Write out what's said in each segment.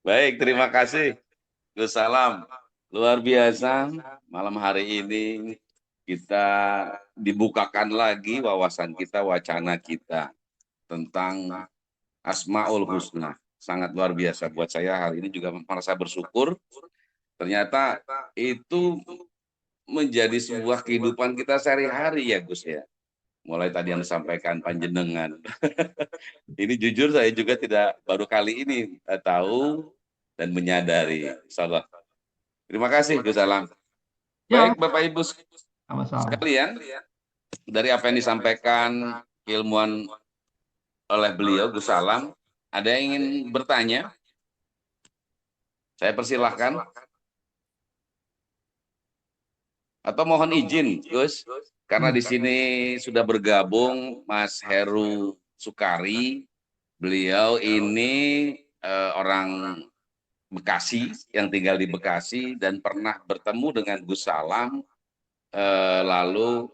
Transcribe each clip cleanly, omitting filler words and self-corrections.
Baik, terima kasih. Gus Salam. Luar biasa, malam hari ini kita dibukakan lagi wawasan kita, wacana kita tentang Asmaul Husna. Sangat luar biasa buat saya hal ini juga merasa bersyukur. Ternyata itu menjadi sebuah kehidupan kita sehari-hari ya Gus ya. Mulai tadi yang disampaikan Panjenengan. Ini jujur saya juga tidak baru kali ini tahu dan menyadari. Insyaallah. Terima kasih Gus Salam. Ya, Baik Bapak Ibu sama-sama. sekalian, dari apa yang disampaikan keilmuan oleh beliau Gus Salam, ada yang ingin bertanya? Saya persilahkan. Atau mohon izin, Gus, karena Hmm. di sini sudah bergabung Mas Heru Sukari. Beliau ini orang Bekasi yang tinggal di Bekasi dan pernah bertemu dengan Gus Salam, lalu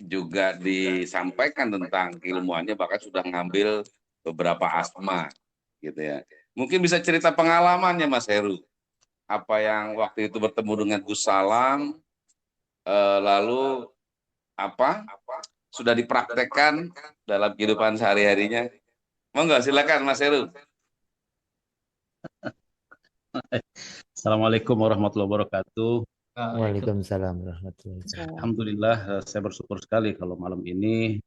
juga disampaikan tentang keilmuannya, bahkan sudah ngambil beberapa asma gitu ya. Mungkin bisa cerita pengalamannya Mas Heru, apa yang waktu itu bertemu dengan Gus Salam, lalu apa sudah dipraktekkan dalam kehidupan sehari-harinya. Monggo silakan Mas Heru. Assalamualaikum warahmatullahi wabarakatuh. Waalaikumsalam warahmatullahi wabarakatuh. Alhamdulillah, saya bersyukur sekali kalau malam ini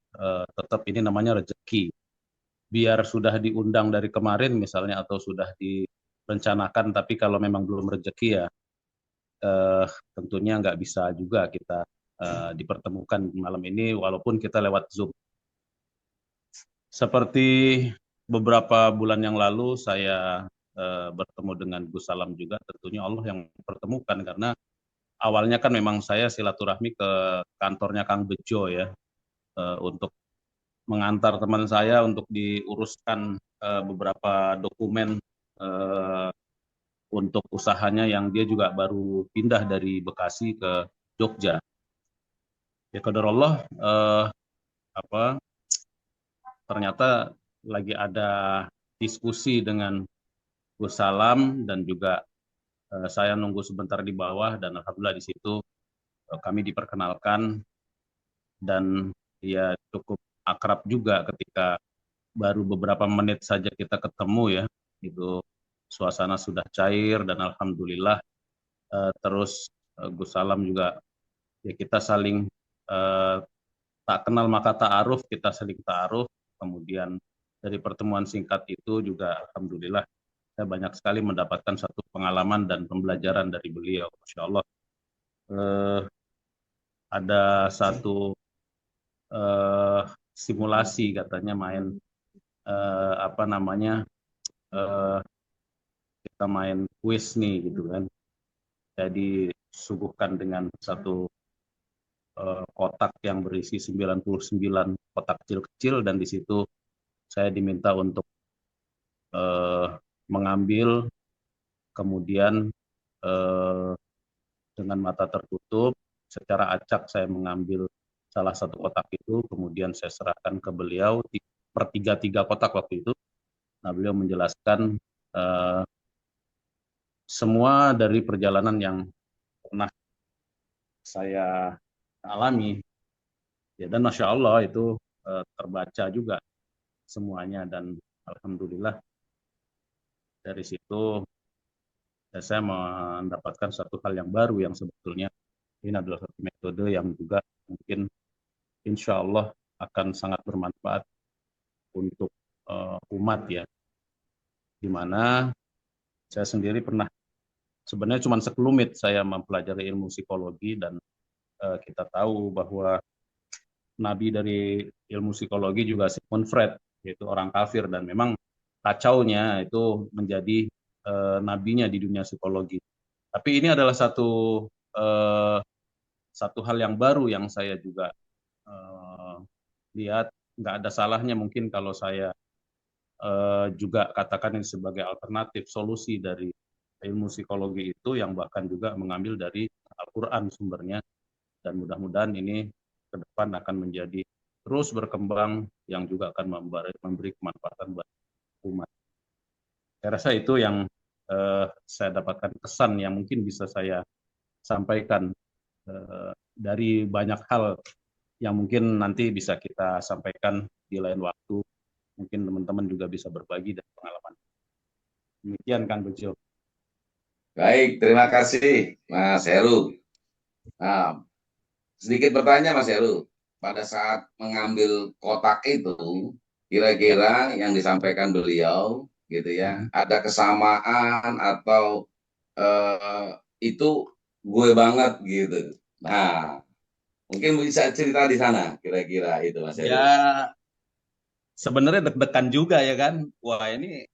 tetap ini namanya rezeki. Biar sudah diundang dari kemarin misalnya atau sudah direncanakan, tapi kalau memang belum rezeki ya eh, tentunya nggak bisa juga kita dipertemukan malam ini walaupun kita lewat Zoom. Seperti beberapa bulan yang lalu saya bertemu dengan Gus Salam juga, tentunya Allah yang pertemukan karena awalnya kan memang saya silaturahmi ke kantornya Kang Bejo ya, untuk mengantar teman saya untuk diuruskan beberapa dokumen eh, untuk usahanya yang dia juga baru pindah dari Bekasi ke Jogja. Ya qadarullah, apa ternyata lagi ada diskusi dengan Gus Salam dan juga saya nunggu sebentar di bawah dan alhamdulillah di situ kami diperkenalkan dan ya cukup akrab juga ketika baru beberapa menit saja kita ketemu ya, itu suasana sudah cair dan alhamdulillah terus Gus Salam juga ya kita saling eh, tak kenal maka ta'aruf, kita saling ta'aruf, kemudian dari pertemuan singkat itu juga alhamdulillah saya banyak sekali mendapatkan satu pengalaman dan pembelajaran dari beliau, Masya Allah. Eh, ada satu eh, simulasi katanya main apa namanya eh, kita main quiz nih gitu kan. Jadi suguhkan dengan satu kotak yang berisi 99 kotak kecil-kecil dan di situ saya diminta untuk eh, mengambil kemudian eh, dengan mata tertutup secara acak saya mengambil salah satu kotak itu kemudian saya serahkan ke beliau per tiga kotak waktu itu. Nah beliau menjelaskan eh, semua dari perjalanan yang pernah saya alami ya dan masya Allah itu terbaca juga semuanya dan alhamdulillah dari situ ya, saya mendapatkan satu hal yang baru yang sebetulnya ini adalah satu metode yang juga mungkin insya Allah akan sangat bermanfaat untuk umat ya, di mana saya sendiri pernah sebenarnya cuma sekelumit saya mempelajari ilmu psikologi dan kita tahu bahwa nabi dari ilmu psikologi juga Sigmund Freud, yaitu orang kafir dan memang kacaunya itu menjadi nabinya di dunia psikologi. Tapi ini adalah eh, satu hal yang baru yang saya juga eh, lihat nggak ada salahnya mungkin kalau saya juga katakan ini sebagai alternatif solusi dari ilmu psikologi itu yang bahkan juga mengambil dari Al-Quran sumbernya dan mudah-mudahan ini ke depan akan menjadi terus berkembang yang juga akan memberi kemanfaatan buat umat. Saya rasa itu yang saya dapatkan kesan yang mungkin bisa saya sampaikan dari banyak hal yang mungkin nanti bisa kita sampaikan di lain waktu. Mungkin teman-teman juga bisa berbagi dari pengalaman. Demikian Kang Bejo. Baik, terima kasih Mas Heru. Nah, sedikit bertanya Mas Heru, pada saat mengambil kotak itu, kira-kira yang disampaikan beliau, gitu ya, ada kesamaan atau itu gue banget gitu. Nah, mungkin bisa cerita di sana, kira-kira itu Mas Heru. Ya, sebenarnya deg-degan juga ya kan. Wah ini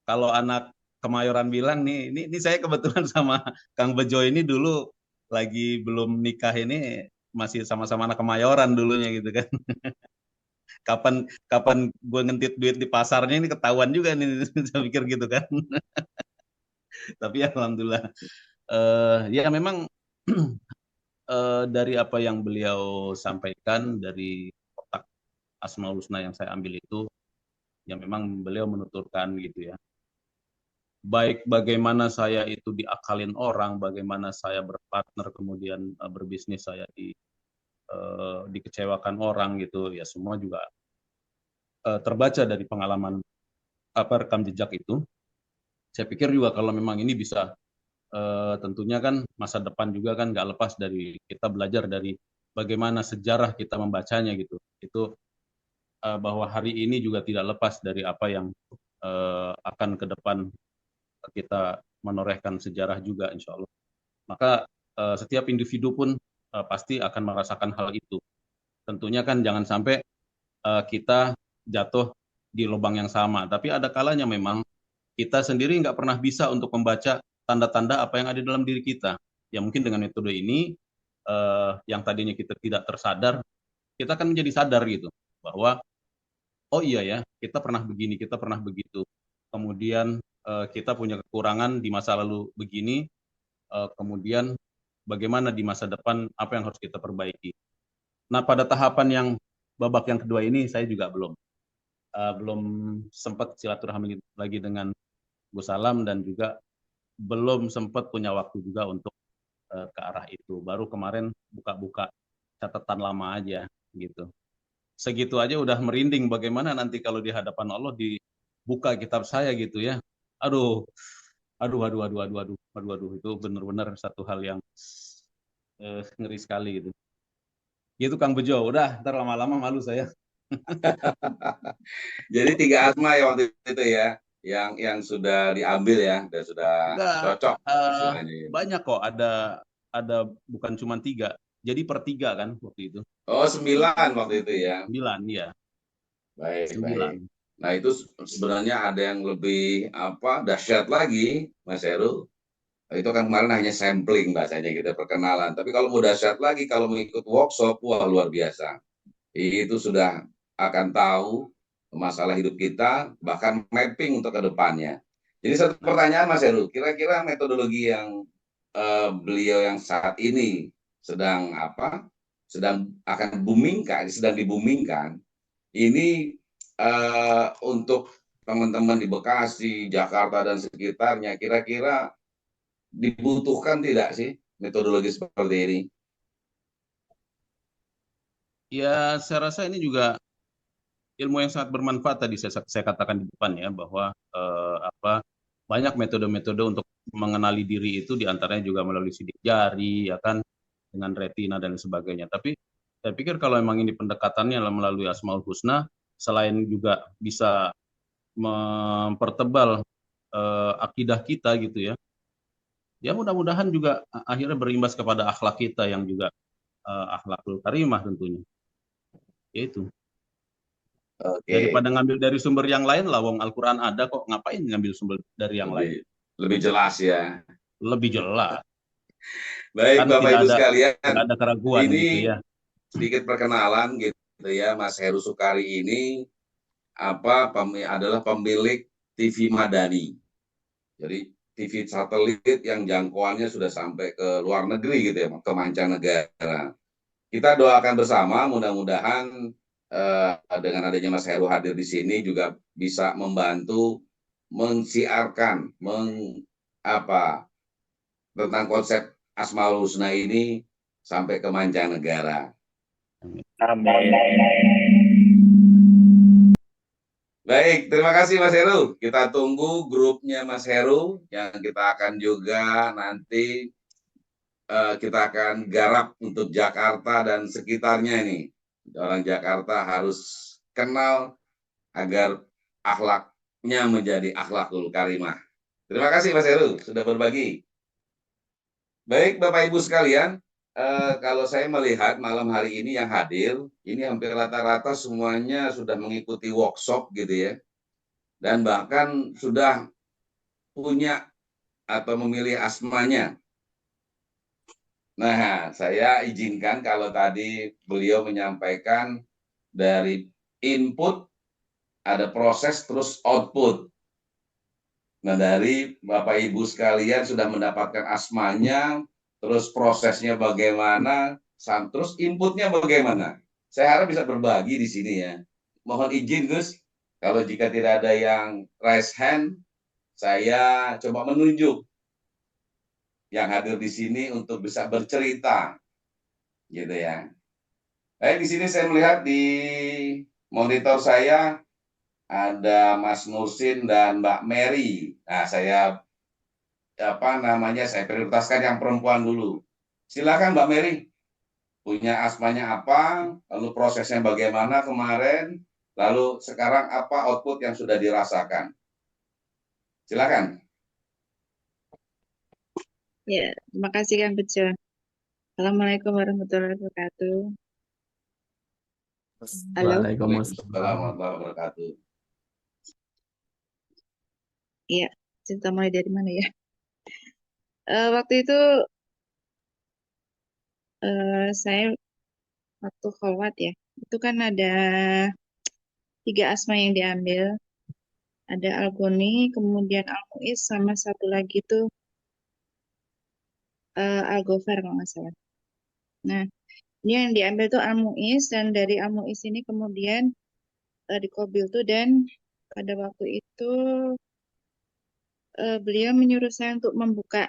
kalau anak Kemayoran bilang nih, ini saya kebetulan sama Kang Bejo ini dulu lagi belum nikah ini masih sama-sama anak Kemayoran dulunya gitu kan. Kapan kapan gue ngentit duit di pasarnya ini ketahuan juga nih, saya pikir gitu kan. Tapi alhamdulillah, ya memang dari apa yang beliau sampaikan dari kotak Asmaul Husna yang saya ambil itu, ya memang beliau menuturkan gitu ya. Baik bagaimana saya itu diakalin orang, bagaimana saya berpartner kemudian berbisnis saya dikecewakan orang gitu, ya semua juga terbaca dari pengalaman rekam jejak itu. Saya pikir juga kalau memang ini bisa tentunya kan masa depan juga kan nggak lepas dari kita belajar dari bagaimana sejarah kita membacanya gitu. Itu bahwa hari ini juga tidak lepas dari apa yang akan ke depan kita menorehkan sejarah juga insya Allah. Maka setiap individu pun pasti akan merasakan hal itu. Tentunya kan jangan sampai kita jatuh di lubang yang sama. Tapi ada kalanya memang kita sendiri nggak pernah bisa untuk membaca tanda-tanda apa yang ada dalam diri kita. Ya mungkin dengan metode ini yang tadinya kita tidak tersadar, kita akan menjadi sadar gitu bahwa oh iya ya kita pernah begini, kita pernah begitu. Kemudian kita punya kekurangan di masa lalu begini, kemudian bagaimana di masa depan apa yang harus kita perbaiki. Nah pada tahapan yang babak yang kedua ini saya juga belum sempat silaturahmi lagi dengan Gus Salam dan juga belum sempat punya waktu juga untuk ke arah itu. Baru kemarin buka-buka catatan lama aja gitu. Segitu aja udah merinding bagaimana nanti kalau di hadapan Allah dibuka kitab saya gitu ya. Aduh, aduh, itu benar-benar satu hal yang ngeri sekali gitu. Gitu Kang Bejo, udah ntar lama-lama malu saya. Jadi 3 asma ya waktu itu ya, yang sudah diambil ya, dan sudah Enggak, cocok istilahnya. banyak kok, ada bukan cuma 3, jadi per 3 kan waktu itu. Oh 9 waktu itu ya. 9 ya. Baik, 9. baik. Nah itu sebenarnya ada yang lebih dahsyat lagi, Mas Heru. Itu kan kemarin hanya sampling bahasanya gitu, perkenalan. Tapi kalau mau dahsyat lagi, kalau mau ikut workshop, wah luar biasa. Itu sudah akan tahu masalah hidup kita, bahkan mapping untuk ke depannya. Jadi satu pertanyaan Mas Heru, kira-kira metodologi yang beliau yang saat ini sedang sedang akan sedang dibumingkan, ini untuk teman-teman di Bekasi, Jakarta dan sekitarnya, kira-kira dibutuhkan tidak sih metodologi seperti ini? Ya, saya rasa ini juga ilmu yang sangat bermanfaat tadi saya katakan di depan ya bahwa banyak metode-metode untuk mengenali diri itu diantaranya juga melalui sidik jari ya kan dengan retina dan sebagainya. Tapi saya pikir kalau memang ini pendekatannya melalui Asmaul Husna, selain juga bisa mempertebal akidah kita gitu ya. Ya mudah-mudahan juga akhirnya berimbas kepada akhlak kita yang juga akhlakul karimah tentunya. Itu. Oke. Daripada ngambil dari sumber yang lain, lawang Al-Quran ada kok, ngapain ngambil sumber dari yang lain? Lebih jelas ya. Lebih jelas. Baik Kan Bapak Ibu sekalian, tidak ada keraguan ini gitu ya. sedikit perkenalan gitu ya, Mas Heru Sukari ini adalah pemilik TV Madani. Jadi TV satelit yang jangkauannya sudah sampai ke luar negeri gitu ya, ke mancanegara. Kita doakan bersama, mudah-mudahan dengan adanya Mas Heru hadir di sini juga bisa membantu mensiarkan tentang konsep Asmaul Husna ini sampai ke mancanegara. Amin. Baik, terima kasih Mas Heru. Kita tunggu grupnya Mas Heru yang kita akan juga nanti kita akan garap untuk Jakarta dan sekitarnya ini. Orang Jakarta harus kenal agar akhlaknya menjadi akhlakul karimah. Terima kasih Mas Heru sudah berbagi. Baik Bapak Ibu sekalian, kalau saya melihat malam hari ini yang hadir, ini hampir rata-rata semuanya sudah mengikuti workshop gitu ya. Dan bahkan sudah punya atau memilih asmanya. Nah, saya izinkan kalau tadi beliau menyampaikan dari input, ada proses, terus output. Nah, dari Bapak Ibu sekalian sudah mendapatkan asmanya, terus prosesnya bagaimana, terus inputnya bagaimana. Saya harap bisa berbagi di sini ya. Mohon izin Gus, kalau jika tidak ada yang raise hand, saya coba menunjuk yang hadir di sini untuk bisa bercerita, gitu ya. Baik, di sini saya melihat di monitor saya ada Mas Nursin dan Mbak Mary. Nah, saya saya prioritaskan yang perempuan dulu. Silakan Mbak Mary, punya asmanya apa, lalu prosesnya bagaimana kemarin, lalu sekarang apa output yang sudah dirasakan. Silakan. Ya, terima kasih Kang Bejo. Assalamualaikum warahmatullahi wabarakatuh. Halo. Waalaikumsalam. Warahmatullahi wabarakatuh. Iya, cerita mulai dari mana ya? Waktu itu saya waktu kholwat ya, itu kan ada 3 asma yang diambil. Ada Al-Ghani, kemudian Al-Mu'iz, sama satu lagi tuh Al-Ghafar kalau nggak salah. Nah, ini yang diambil tuh Al-Mu'iz, dan dari Al-Mu'iz ini kemudian dikobil tuh, dan pada waktu itu beliau menyuruh saya untuk membuka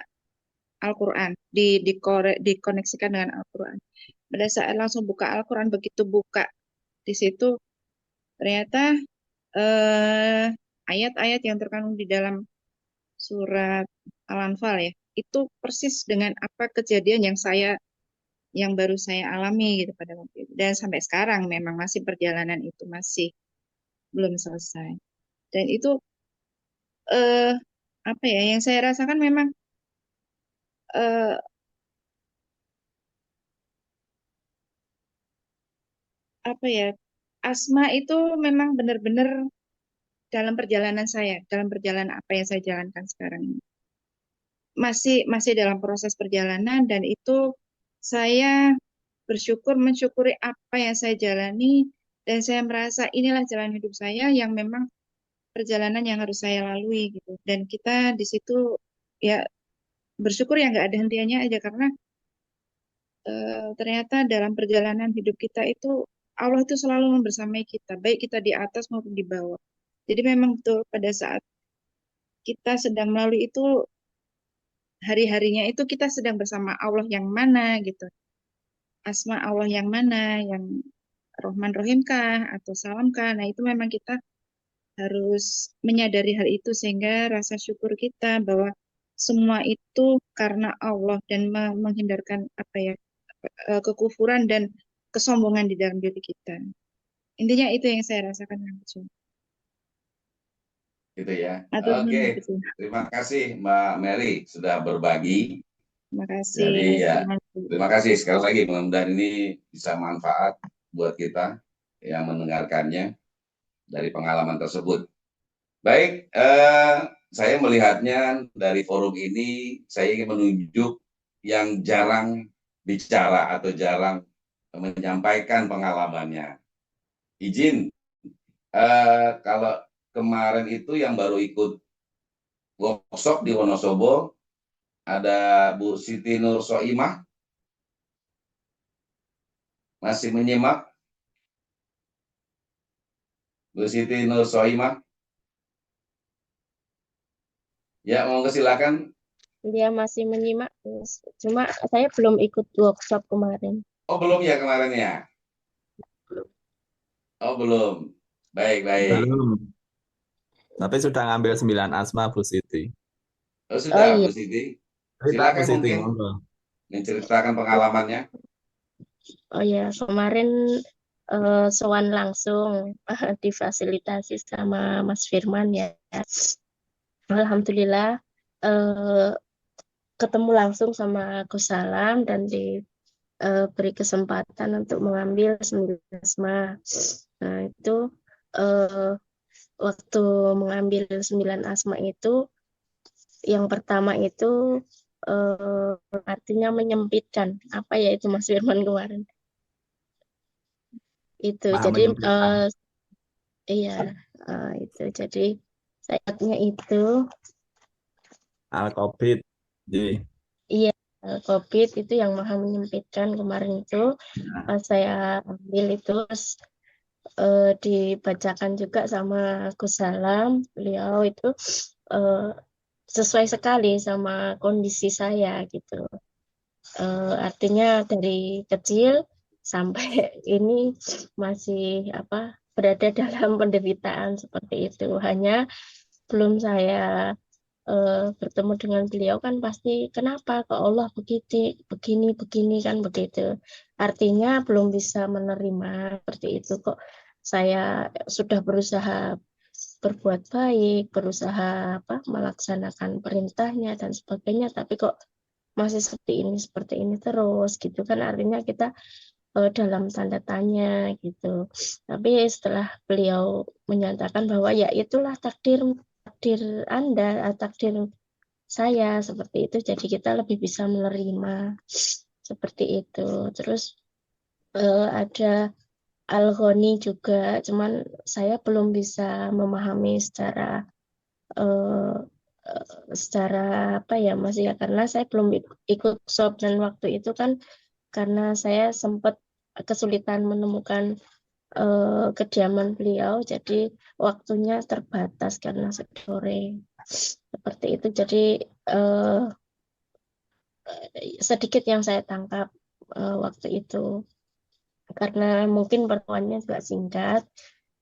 Al-Quran, dikoneksikan dengan Al-Quran. Pada saat langsung buka Al-Quran, begitu buka di situ ternyata ayat-ayat yang terkandung di dalam surat Al-Anfal ya, itu persis dengan apa kejadian yang baru saya alami gitu pada waktu itu. Dan sampai sekarang memang masih perjalanan itu masih belum selesai. Dan itu eh, apa ya yang saya rasakan memang eh, apa ya, asma itu memang benar-benar dalam perjalanan saya, dalam perjalanan apa yang saya jalankan sekarang ini. Masih dalam proses perjalanan, dan itu saya mensyukuri apa yang saya jalani, dan saya merasa inilah jalan hidup saya yang memang perjalanan yang harus saya lalui gitu. Dan kita di situ ya bersyukur ya nggak ada hentiannya aja, karena ternyata dalam perjalanan hidup kita itu Allah itu selalu membersamai kita, baik kita di atas maupun di bawah. Jadi memang betul pada saat kita sedang melalui itu, hari-harinya itu kita sedang bersama Allah yang mana gitu. Asma Allah yang mana, yang Rohman Rohim kah, atau Salam kah. Nah itu memang kita harus menyadari hal itu, sehingga rasa syukur kita bahwa semua itu karena Allah, dan menghindarkan apa ya, kekufuran dan kesombongan di dalam diri kita. Intinya itu yang saya rasakan. Gitu ya. Atur Oke, nuhun gitu. terima kasih Mbak Mary sudah berbagi. Terima kasih. Jadi ya, Assalamualaikum. terima kasih sekali lagi. Mudah-mudahan ini bisa manfaat buat kita yang mendengarkannya dari pengalaman tersebut. Baik, saya melihatnya dari forum ini, saya ingin menunjuk yang jarang bicara atau jarang menyampaikan pengalamannya. Izin, kalau kemarin itu yang baru ikut workshop di Wonosobo, ada Bu Siti Nur Soimah, masih menyimak? Bu Siti Nur Soimah? Ya, monggo silakan. Dia masih menyimak, cuma saya belum ikut workshop kemarin. Oh, belum ya kemarin ya? Oh, belum. Baik, baik. Belum. Tapi sudah ngambil 9 asma Bu Siti. Oh, Oh sudah, iya, Bu Siti. Cerita Bu Silakan Siti, mungkin monggo. menceritakan pengalamannya. oh ya kemarin sowan langsung difasilitasi sama Mas Firman ya. Alhamdulillah ketemu langsung sama Gus Salam dan diberi kesempatan untuk mengambil 9 asma. Nah itu waktu mengambil 9 asma itu, yang pertama itu artinya menyempitkan. Apa ya itu Mas Firman kemarin? Itu Maha jadi menyempitkan. iya itu jadi sayapnya itu Al-Qabid. Ji. iya COVID itu yang maha menyempitkan. Kemarin itu pas saya ambil itu terus dibacakan juga sama Gus Salam. Beliau itu sesuai sekali sama kondisi saya gitu. Artinya dari kecil sampai ini masih berada dalam penderitaan seperti itu. Hanya belum saya bertemu dengan beliau kan pasti kenapa kok Allah begini kan begitu. Artinya belum bisa menerima seperti itu, kok saya sudah berusaha berbuat baik, berusaha melaksanakan perintahnya dan sebagainya, tapi kok masih seperti ini terus gitu kan, artinya kita dalam tanda tanya gitu. Tapi setelah beliau menyatakan bahwa ya itulah takdir Anda, takdir saya seperti itu, jadi kita lebih bisa menerima seperti itu. Terus ada Al-Ghani juga, cuman saya belum bisa memahami secara Mas ya, karena saya belum ikut workshop dan waktu itu kan karena saya sempat kesulitan menemukan kediaman beliau, jadi waktunya terbatas karena sore seperti itu. Jadi sedikit yang saya tangkap waktu itu, karena mungkin pertemuannya juga singkat,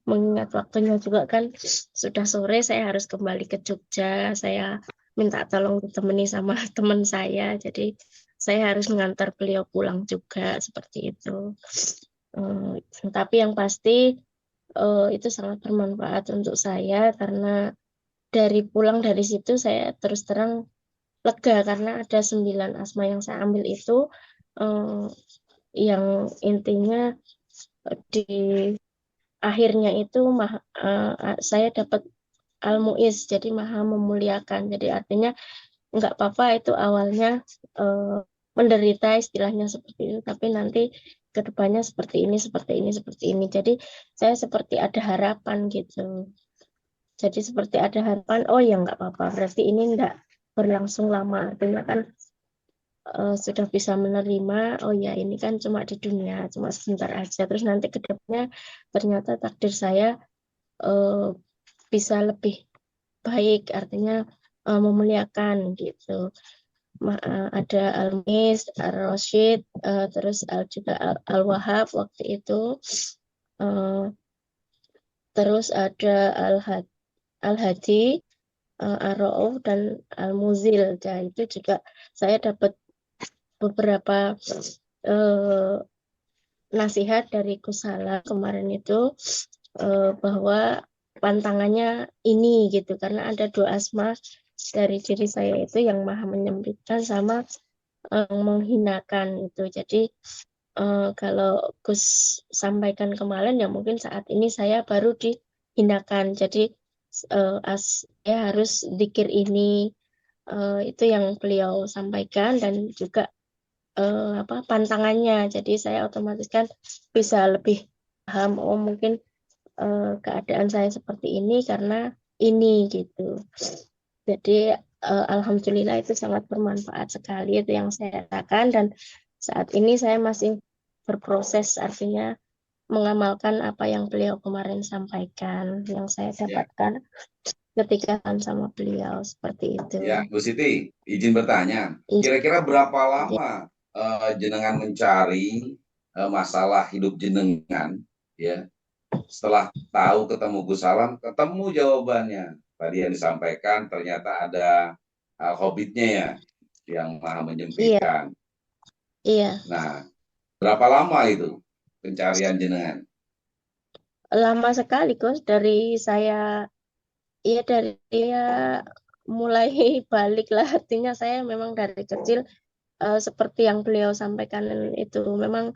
mengingat waktunya juga kan sudah sore, saya harus kembali ke Jogja, saya minta tolong ditemani sama teman saya, jadi saya harus mengantar beliau pulang juga seperti itu. Tapi yang pasti itu sangat bermanfaat untuk saya, karena pulang dari situ saya terus terang lega, karena ada 9 asma yang saya ambil itu yang intinya di akhirnya itu saya dapat Al-Mu'iz, jadi maha memuliakan. Jadi artinya nggak apa-apa itu awalnya menderita istilahnya seperti itu, tapi nanti kedepannya seperti ini, seperti ini, seperti ini. Jadi saya seperti ada harapan gitu. Jadi seperti ada harapan, oh ya nggak apa-apa, berarti ini nggak berlangsung lama. Artinya kan sudah bisa menerima, oh ya ini kan cuma di dunia, cuma sebentar aja. Terus nanti kedepannya ternyata takdir saya bisa lebih baik, artinya memuliakan gitu. Ada Al-Mis, Al-Rashid, terus juga Al-Wahab waktu itu, terus ada Al-Hadi, Ar-Ra'uf, dan Al-Muzil. Nah, itu juga saya dapat beberapa nasihat dari Gus Salam kemarin itu, bahwa pantangannya ini gitu, karena ada 2 asma dari diri saya itu yang maha menyempitkan sama menghinakan itu. Jadi kalau Gus sampaikan kemarin ya mungkin saat ini saya baru dihinakan. Jadi saya harus zikir ini, itu yang beliau sampaikan, dan juga pantangannya. Jadi saya otomatis kan bisa lebih paham, oh mungkin keadaan saya seperti ini karena ini gitu. Jadi alhamdulillah itu sangat bermanfaat sekali itu yang saya katakan, dan saat ini saya masih berproses, artinya mengamalkan apa yang beliau kemarin sampaikan, yang saya dapatkan ketika sama beliau seperti itu. Ya, Bu Siti, izin bertanya, Iya, kira-kira berapa iya. lama jenengan mencari masalah hidup jenengan, ya, setelah tahu ketemu Gus Salam, ketemu jawabannya. Tadi yang disampaikan ternyata ada hobbitnya ya, yang maha Iya, menyempitkan. iya. Nah, berapa lama itu pencarian jenengan? Lama sekali, Gus, dari saya, ya dari dia mulai balik lah. Artinya saya memang dari kecil seperti yang beliau sampaikan itu memang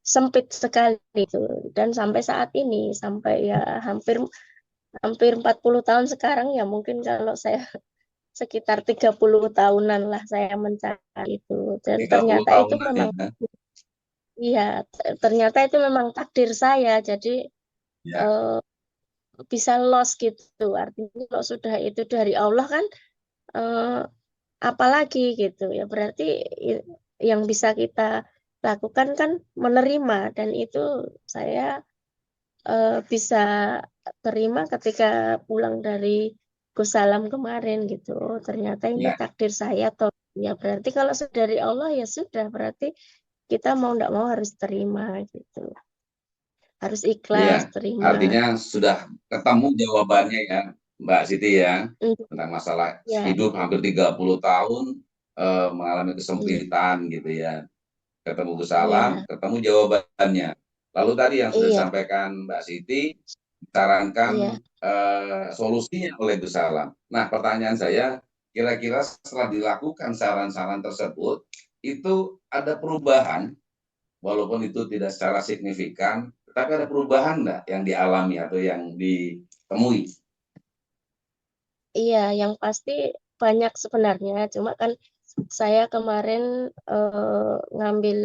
sempit sekali itu. Dan sampai saat ini, sampai ya hampir hampir 40 tahun sekarang ya mungkin kalau saya sekitar 30 tahunan lah saya mencari itu. Dan 30 ternyata itu tahunan memang, ya. iya, ternyata itu memang takdir saya. Jadi Ya, eh, bisa lost gitu. Artinya kalau sudah itu dari Allah kan, eh, apalagi gitu ya. Berarti yang bisa kita lakukan kan menerima, dan itu saya bisa terima ketika pulang dari Gus Salam kemarin gitu. Oh, ternyata ini ya, takdir saya, atau ya berarti kalau sudah dari Allah ya sudah, berarti kita mau tidak mau harus terima gitu. Harus ikhlas ya. terima. Artinya sudah ketemu jawabannya ya, Mbak Siti ya, Mm, tentang masalah ya, hidup hampir 30 tahun mengalami iya, kesempitan gitu ya. Ketemu Gus Salam, iya, ketemu jawabannya. Lalu tadi yang sudah iya, disampaikan Mbak Siti, disarankan iya. solusinya oleh Gus Salam. Nah, pertanyaan saya, kira-kira setelah dilakukan saran-saran tersebut, itu ada perubahan, walaupun itu tidak secara signifikan, tetapi ada perubahan nggak yang dialami atau yang ditemui? Iya, yang pasti banyak sebenarnya. Cuma kan saya kemarin ngambil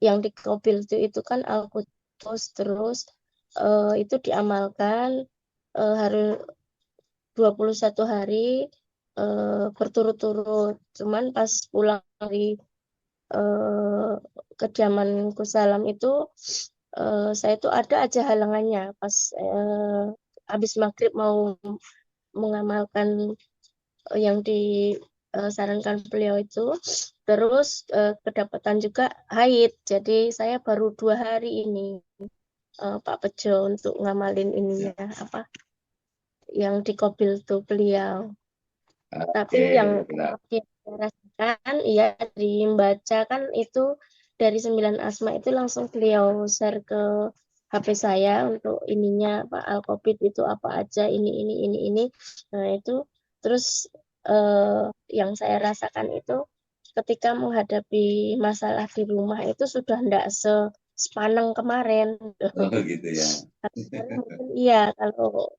yang di Kobil itu kan Al-Quds, terus itu diamalkan harus 21 hari berturut-turut. Cuman pas pulang dari eh, kediaman Salam itu saya itu ada aja halangannya pas habis maghrib mau mengamalkan yang disarankan beliau itu, terus kedapatan juga haid. Jadi saya baru 2 hari ini Pak Bejo untuk ngamalin ininya apa yang di Kobil tuh beliau. Tapi Oke, yang benar. saya rasakan ya membaca kan itu dari 9 asma itu langsung beliau share ke HP saya untuk ininya Pak Al-Covid itu apa aja ini. Nah itu terus yang saya rasakan itu ketika menghadapi masalah di rumah itu sudah tidak sepaneng kemarin. Oh, gitu ya. Kemarin mungkin iya, kalau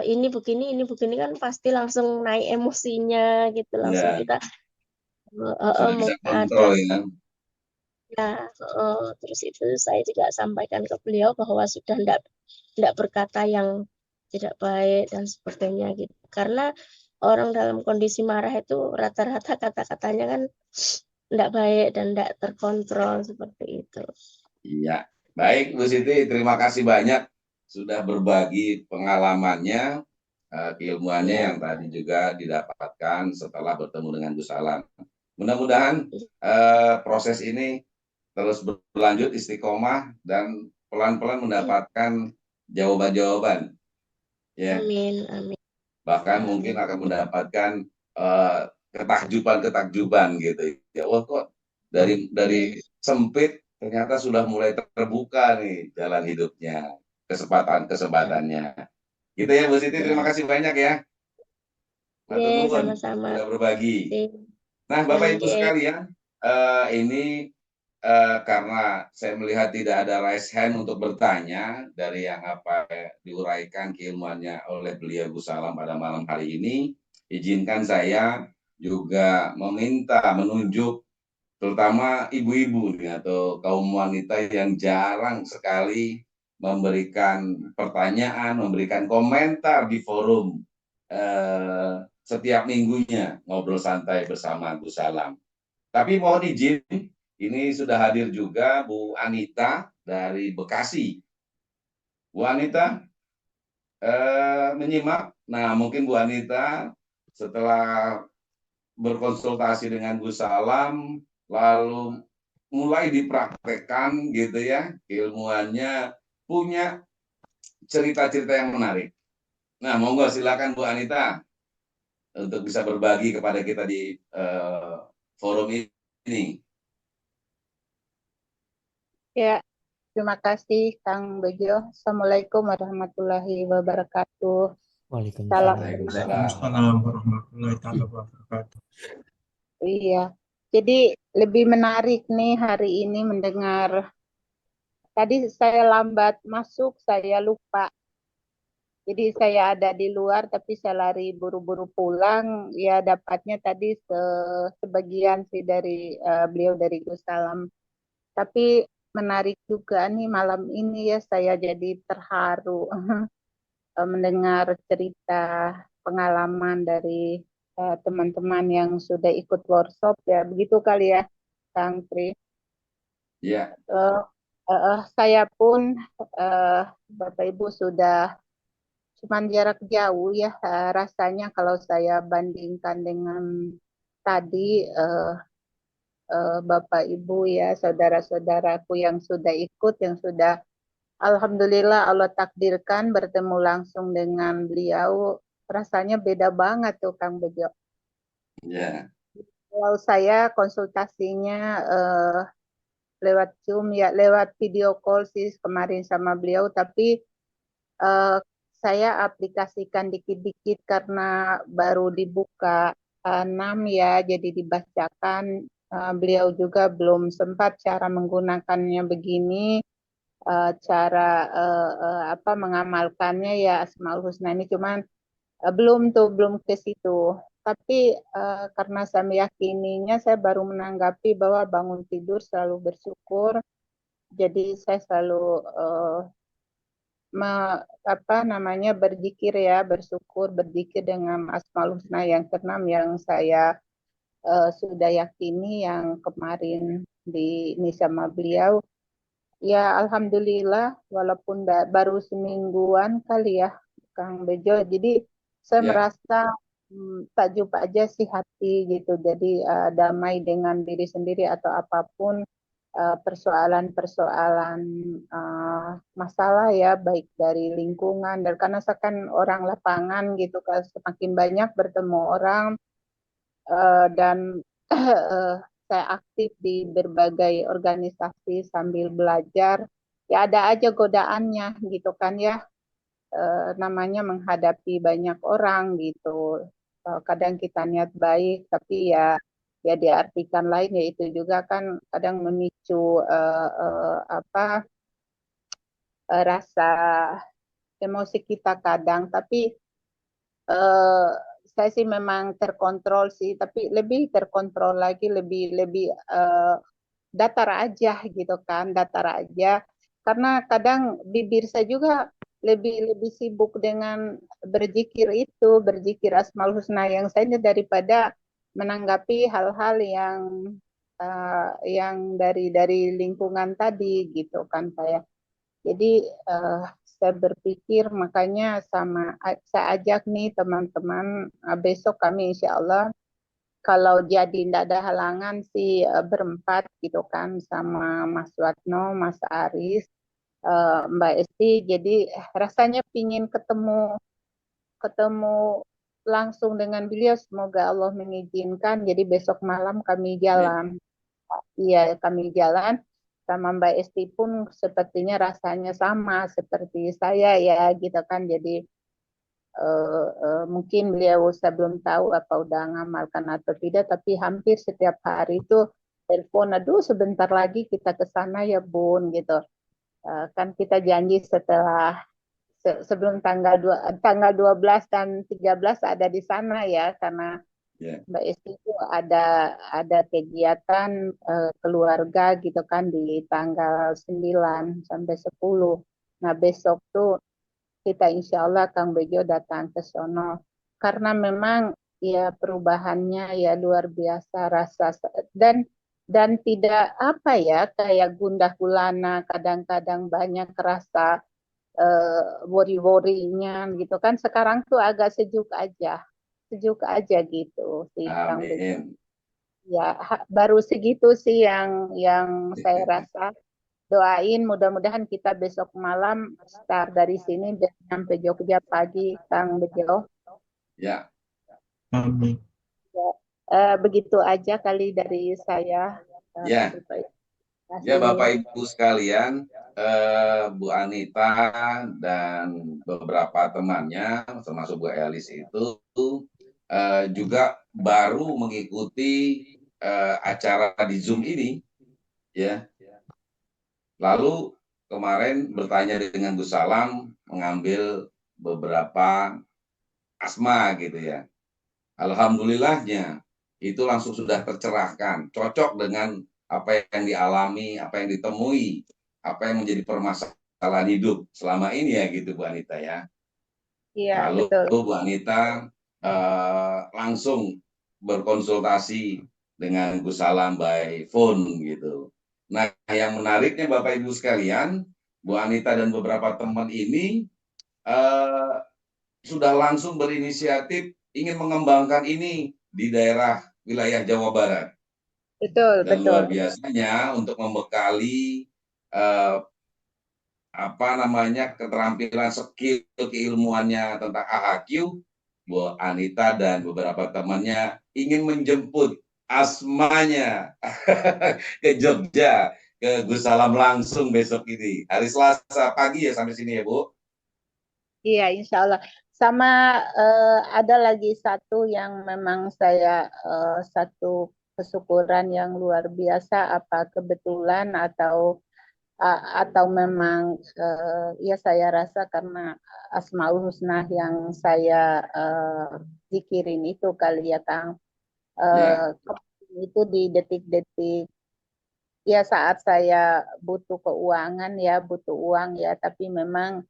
ini begini kan pasti langsung naik emosinya gitu, langsung Ya, kita sudah bisa mungkin ada kontrol ya. ya, terus itu saya juga sampaikan ke beliau bahwa sudah tidak berkata yang tidak baik dan sebagainya gitu. Karena orang dalam kondisi marah itu rata-rata kata-katanya kan tidak baik dan tidak terkontrol seperti itu. Iya, baik Bu Siti, terima kasih banyak sudah berbagi pengalamannya, keilmuannya Ya, yang tadi juga didapatkan setelah bertemu dengan Gus Salam. Mudah-mudahan proses ini terus berlanjut istiqomah dan pelan-pelan mendapatkan jawaban-jawaban, ya. amin, amin, Bahkan mungkin amin. akan mendapatkan ketakjuban-ketakjuban gitu. Ya, wah kok dari sempit ternyata sudah mulai terbuka nih jalan hidupnya, Ya, kesempatan-kesempatannya. Gitu ya Bu Siti, terima ya, kasih banyak ya. Matur ya, nuwun sama-sama. sudah berbagi. Oke. Nah, Bapak Ibu Oke. sekalian, ini karena saya melihat tidak ada raise hand untuk bertanya dari yang apa diuraikan keilmuannya oleh beliau Gus Salam pada malam hari ini, izinkan saya juga menunjuk terutama ibu-ibu nih atau kaum wanita yang jarang sekali memberikan pertanyaan, memberikan komentar di forum setiap minggunya ngobrol santai bersama Gus Salam. Tapi mohon izin, ini sudah hadir juga Bu Anita dari Bekasi. Bu Anita, menyimak. Nah, mungkin Bu Anita setelah berkonsultasi dengan Gus Salam, lalu mulai dipraktekkan gitu ya, ilmuannya, punya cerita-cerita yang menarik. Nah, monggo silakan Bu Anita untuk bisa berbagi kepada kita di forum ini. Ya, terima kasih Kang Bejo. Assalamualaikum warahmatullahi wabarakatuh. Salam. Waalaikumsalam warahmatullahi wabarakatuh. Iya, jadi lebih menarik nih hari ini mendengar. Tadi saya lambat masuk, saya lupa. Jadi saya ada di luar, tapi saya lari buru-buru pulang. Ya dapatnya tadi sebagian sih dari beliau dari Gus Salam. Tapi menarik juga nih malam ini ya saya jadi terharu mendengar cerita pengalaman dari teman-teman yang sudah ikut workshop ya. Begitu kali ya, Kang Tri. Ya. Saya pun Bapak Ibu sudah cuman jarak jauh ya rasanya kalau saya bandingkan dengan tadi Bapak Ibu ya saudara-saudaraku yang sudah ikut yang sudah alhamdulillah Allah takdirkan bertemu langsung dengan beliau rasanya beda banget tuh Kang Bejo. Ya. Kalau saya konsultasinya lewat Zoom ya lewat video call sih kemarin sama beliau tapi saya aplikasikan dikit-dikit karena baru dibuka 6 ya, jadi dibacakan. Beliau juga belum sempat cara menggunakannya begini, cara mengamalkannya ya Asmaul Husna ini cuman belum ke situ. Tapi karena saya meyakininya, saya baru menanggapi bahwa bangun tidur selalu bersyukur. Jadi saya selalu berzikir ya, bersyukur, berzikir dengan Asmaul Husna yang keenam yang saya sudah yakini yang kemarin ini sama beliau. Ya alhamdulillah walaupun baru semingguan kali ya Kang Bejo. Jadi saya merasa takjub aja sih hati gitu. Jadi damai dengan diri sendiri atau apapun persoalan-persoalan masalah ya baik dari lingkungan dan karena saya kan orang lapangan gitu kan semakin banyak bertemu orang dan saya aktif di berbagai organisasi sambil belajar ya ada aja godaannya gitu kan ya namanya menghadapi banyak orang gitu kadang kita niat baik tapi ya diartikan lain yaitu juga kan kadang memicu rasa emosi kita kadang tapi saya sih memang terkontrol sih tapi lebih terkontrol lagi lebih datar aja gitu kan datar aja karena kadang bibir saya juga lebih sibuk dengan berzikir Asmaul Husna yang saya daripada menanggapi hal-hal yang dari lingkungan tadi gitu kan saya. Jadi saya berpikir makanya saya ajak nih teman-teman besok kami insya Allah kalau jadi tidak ada halangan sih berempat gitu kan sama Mas Watno, Mas Aris, Mbak Esti. Jadi rasanya pingin ketemu langsung dengan beliau. Semoga Allah mengizinkan. Jadi besok malam kami jalan. Iya, kami jalan sama Mbak Esti pun sepertinya rasanya sama seperti saya ya gitu kan. Jadi mungkin beliau saya belum tahu apa udah ngamalkan atau tidak, tapi hampir setiap hari itu telepon, aduh sebentar lagi kita ke sana ya Bun gitu. Kan kita janji setelah sebelum tanggal 12 dan 13 ada di sana ya karena Mbak Esti itu ada kegiatan keluarga gitu kan di tanggal 9 sampai 10. Nah besok tuh kita insya Allah Kang Bejo datang ke sono karena memang ya perubahannya ya luar biasa rasa dan tidak apa ya kayak gundah gulana kadang-kadang banyak rasa worry-worrynya gitu kan. Sekarang tuh agak sejuk aja gitu sih Kang Bejo. Amin. Ya, baru segitu sih yang saya rasa. Doain mudah-mudahan kita besok malam start dari sini dan sampai Jogja pagi, Kang Bejo. Ya, Amin. Begitu aja kali dari saya. ya, Terima ya Bapak kasih. Ibu sekalian, Bu Anita dan beberapa temannya, termasuk Bu Elis itu juga baru mengikuti acara di Zoom ini, ya. Lalu kemarin bertanya dengan Gus Salam mengambil beberapa asma gitu ya. Alhamdulillahnya itu langsung sudah tercerahkan, cocok dengan apa yang dialami, apa yang ditemui, apa yang menjadi permasalahan hidup selama ini ya gitu Bu Anita ya. Iya, Lalu betul. Bu Anita langsung berkonsultasi dengan Gus Salam by phone gitu. Nah, yang menariknya Bapak Ibu sekalian, Bu Anita dan beberapa teman ini sudah langsung berinisiatif ingin mengembangkan ini di daerah wilayah Jawa Barat. Betul, Dan betul. luar biasanya untuk membekali keterampilan skill keilmuannya tentang AHQ, Bu Anita dan beberapa temannya ingin menjemput asmanya ke Jogja, ke Gus Salam langsung besok ini. Hari Selasa pagi ya sampai sini ya Bu. Iya, insya Allah. Sama ada lagi satu yang memang saya satu kesyukuran yang luar biasa, apa kebetulan atau memang ya saya rasa karena Asmaul Husna yang saya zikirin itu kali ya Kang. Ya. Itu di detik-detik ya saat saya butuh keuangan ya, butuh uang ya, tapi memang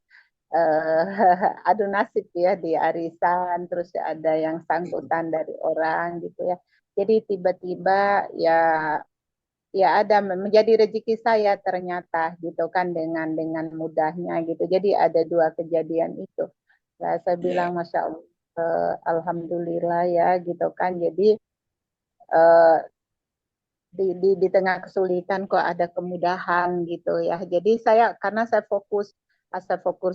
adu nasib ya di arisan, terus ada yang sangkutan dari orang gitu ya. Jadi tiba-tiba ya ada menjadi rezeki saya ternyata gitu kan dengan mudahnya gitu. Jadi ada dua kejadian itu. Nah, saya bilang Masya Allah, Alhamdulillah ya gitu kan. Jadi eh, di tengah kesulitan kok ada kemudahan gitu ya. Jadi karena saya fokus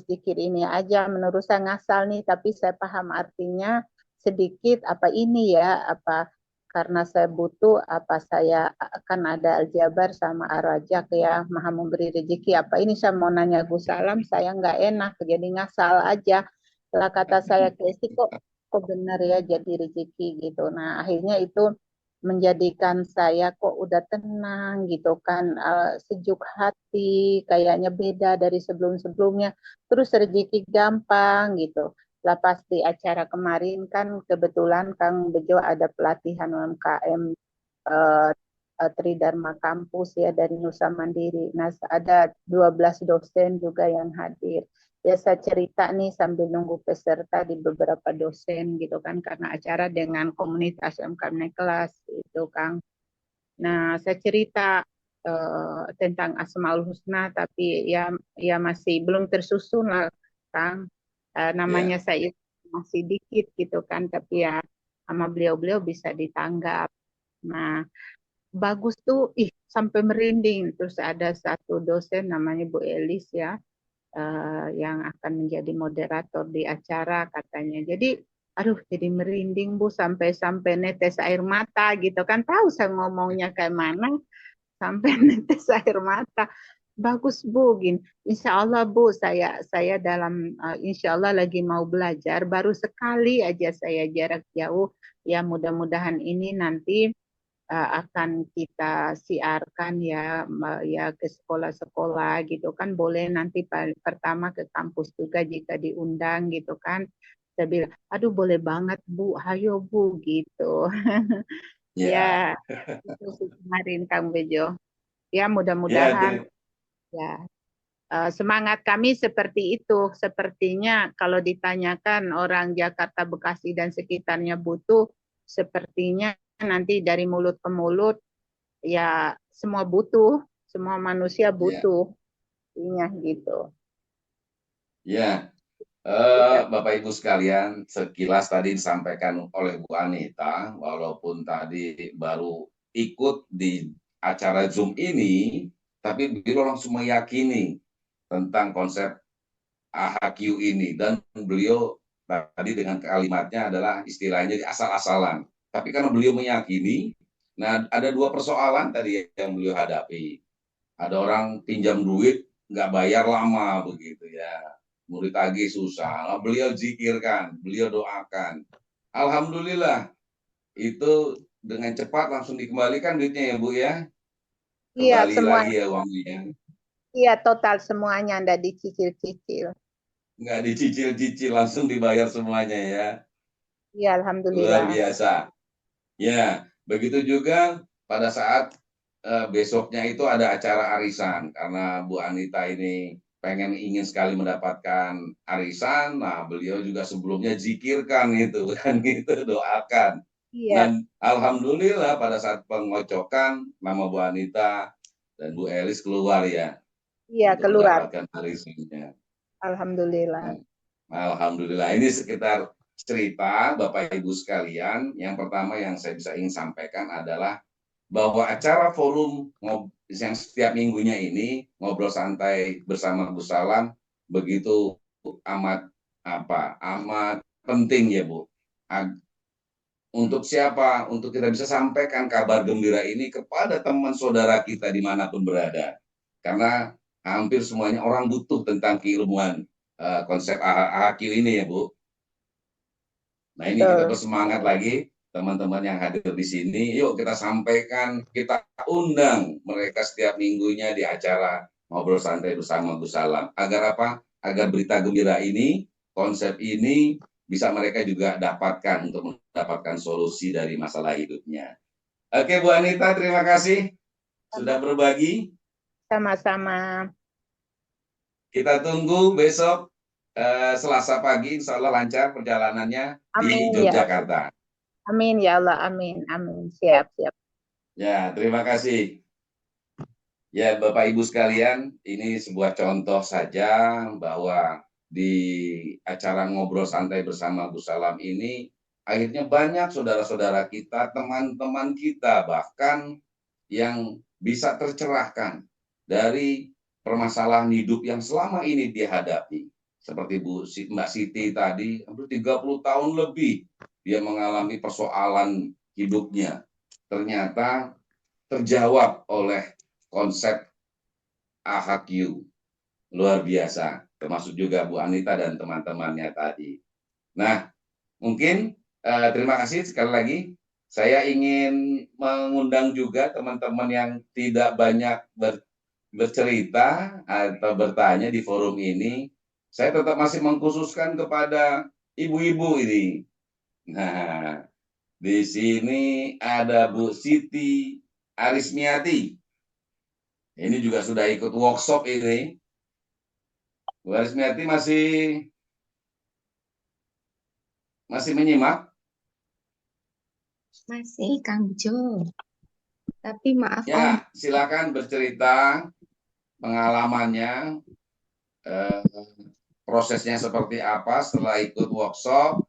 zikir ini aja, menurut saya ngasal nih, tapi saya paham artinya sedikit apa ini ya, apa karena saya butuh, apa saya akan ada aljabar sama arajak ya, maha memberi rezeki, apa ini saya mau nanya Gus Salam, saya nggak enak, jadi ngasal aja. Setelah kata saya ke kok benar ya jadi rezeki gitu. Nah akhirnya itu menjadikan saya kok udah tenang gitu kan, sejuk hati, kayaknya beda dari sebelum-sebelumnya, terus rezeki gampang gitu. Lepas di acara kemarin kan kebetulan Kang Bejo ada pelatihan UMKM eh, Tridharma Kampus ya dari Nusa Mandiri. Nah, ada 12 dosen juga yang hadir. Ya saya cerita nih sambil nunggu peserta di beberapa dosen gitu kan karena acara dengan komunitas UMKM kelas itu Kang. Nah, saya cerita tentang Asmaul Husna tapi ya masih belum tersusun lah Kang. Namanya saya masih dikit gitu kan tapi ya sama beliau-beliau bisa ditanggap. Nah, bagus tuh, sampai merinding. Terus ada satu dosen namanya Bu Elis ya, yang akan menjadi moderator di acara katanya. Jadi, aduh, jadi merinding Bu sampai netes air mata gitu kan. Tahu saya ngomongnya kayak mana, sampai netes air mata. Bagus Bu, gini. Insya Allah Bu, saya dalam Insya Allah lagi mau belajar. Baru sekali aja saya jarak jauh. Ya mudah-mudahan ini nanti akan kita siarkan ya ke sekolah-sekolah gitu kan, boleh nanti pertama ke kampus juga jika diundang gitu kan. Saya bilang aduh boleh banget Bu, hayo Bu gitu. Ya itu sih kemarin Kang Bejo ya, mudah-mudahan ya semangat kami seperti itu. Sepertinya kalau ditanyakan orang Jakarta, Bekasi dan sekitarnya butuh, sepertinya nanti dari mulut ke mulut ya semua butuh, semua manusia butuh, intinya gitu. Ya, Bapak Ibu sekalian, sekilas tadi disampaikan oleh Bu Anita, walaupun tadi baru ikut di acara Zoom ini, tapi beliau langsung meyakini tentang konsep AHQ ini, dan beliau tadi dengan kalimatnya adalah istilahnya asal-asalan. Tapi karena beliau meyakini, nah ada dua persoalan tadi yang beliau hadapi. Ada orang pinjam duit nggak bayar lama begitu ya, murid tagih susah. Nah, beliau zikirkan, beliau doakan. Alhamdulillah itu dengan cepat langsung dikembalikan duitnya ya Bu ya, Iya, kembali semua. lagi ya uangnya, Iya, total semuanya Anda dicicil-cicil. nggak dicicil-cicil, langsung dibayar semuanya ya, Iya, luar alhamdulillah. biasa. Ya, begitu juga pada saat besoknya itu ada acara arisan, karena Bu Anita ini ingin sekali mendapatkan arisan. Nah, beliau juga sebelumnya zikirkan itu kan gitu, doakan. Iya, Dan alhamdulillah pada saat pengocokan nama Bu Anita dan Bu Elis keluar ya iya untuk keluar. mendapatkan arisannya. Alhamdulillah. Alhamdulillah. Ini sekitar cerita Bapak Ibu sekalian. Yang pertama yang saya ingin sampaikan adalah bahwa acara forum yang setiap minggunya ini ngobrol santai bersama Gus Salam begitu amat amat penting ya Bu. Untuk siapa? Untuk kita bisa sampaikan kabar gembira ini kepada teman saudara kita dimanapun berada. Karena hampir semuanya orang butuh tentang keilmuan konsep AHQ ini ya Bu. Nah ini kita Betul. bersemangat lagi teman-teman yang hadir di sini. Yuk kita sampaikan, kita undang mereka setiap minggunya di acara Ngobrol Santai bersama Gus Salam. Agar apa? Agar berita gembira ini, konsep ini bisa mereka juga dapatkan untuk mendapatkan solusi dari masalah hidupnya. Oke Bu Anita, terima kasih sudah berbagi. Sama-sama. Kita tunggu besok Selasa pagi, insya Allah lancar perjalanannya di Amin ya. Yogyakarta. Amin ya Allah. Amin. Amin. Siap, siap. Ya, terima kasih. Ya, Bapak Ibu sekalian, ini sebuah contoh saja bahwa di acara ngobrol santai bersama Gus Salam ini, akhirnya banyak saudara-saudara kita, teman-teman kita, bahkan yang bisa tercerahkan dari permasalahan hidup yang selama ini dihadapi. Seperti Mbak Siti tadi, hampir 30 tahun lebih dia mengalami persoalan hidupnya. Ternyata terjawab oleh konsep AHQ. Luar biasa. Termasuk juga Bu Anita dan teman-temannya tadi. Nah, mungkin terima kasih sekali lagi. Saya ingin mengundang juga teman-teman yang tidak banyak bercerita atau bertanya di forum ini. Saya tetap masih mengkhususkan kepada ibu-ibu ini. Nah, di sini ada Bu Siti Arismiati. Ini juga sudah ikut workshop ini. Bu Arismiati masih menyimak? Masih, Kang Jo. Tapi maaf Om, Ya, silakan bercerita pengalamannya, prosesnya seperti apa setelah ikut workshop,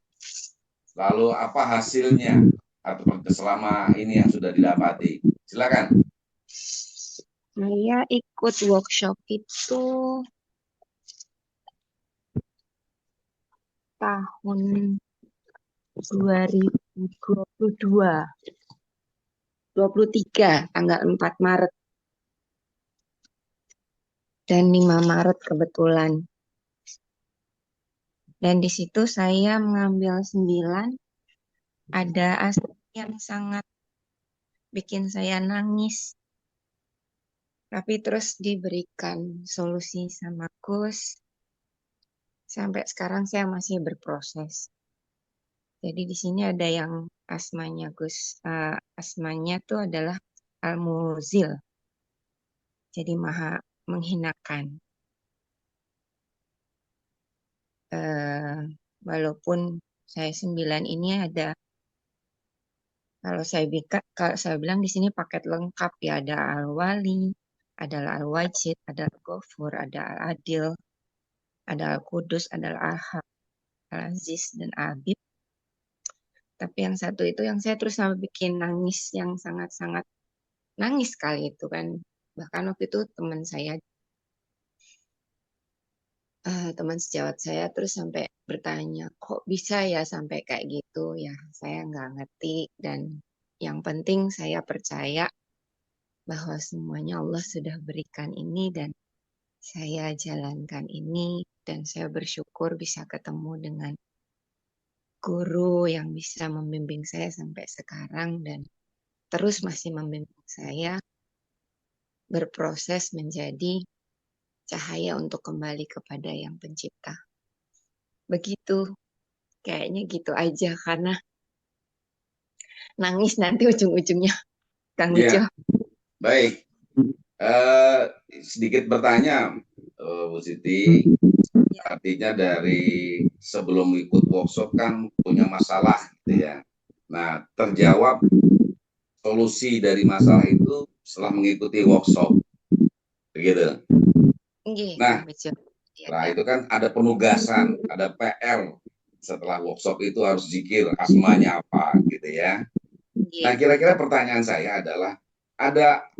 lalu apa hasilnya atau selama ini yang sudah didapati. Silakan. saya ikut workshop itu tahun 2022, 23, tanggal 4 Maret dan 5 Maret kebetulan. Dan di situ saya mengambil 9, ada aspek yang sangat bikin saya nangis. Tapi terus diberikan solusi sama Gus. Sampai sekarang saya masih berproses. Jadi di sini ada yang asmanya Gus, asmanya tuh adalah Al-Muzil. Jadi maha menghinakan. Walaupun saya 9 ini ada, kalau saya bilang di sini paket lengkap ya, ada Al-Wali, ada Al-Wajid, ada Al-Ghafur, ada Al-Adil, Ada Al-Qudus, ada Al-Ahad, Al-Aziz, dan Habib. Tapi yang satu itu yang saya terus sampai bikin nangis, yang sangat-sangat nangis sekali itu kan. Bahkan waktu itu teman saya, teman sejawat saya terus sampai bertanya, kok bisa ya sampai kayak gitu? Ya saya nggak ngerti, dan yang penting saya percaya bahwa semuanya Allah sudah berikan ini, dan saya jalankan ini, dan saya bersyukur bisa ketemu dengan guru yang bisa membimbing saya sampai sekarang dan terus masih membimbing saya berproses menjadi cahaya untuk kembali kepada Yang Pencipta. Begitu, kayaknya gitu aja karena nangis nanti ujung-ujungnya, Kang Ujo. Ya, baik. Sedikit bertanya, Bu Siti. Artinya dari sebelum ikut workshop kan punya masalah gitu ya. Nah, terjawab solusi dari masalah itu setelah mengikuti workshop. Begitu. Nggih, Nah, Kang Ujo. Nah, itu kan ada penugasan, ada PR setelah workshop itu harus zikir, asmanya apa gitu ya. Nah, kira-kira pertanyaan saya adalah ada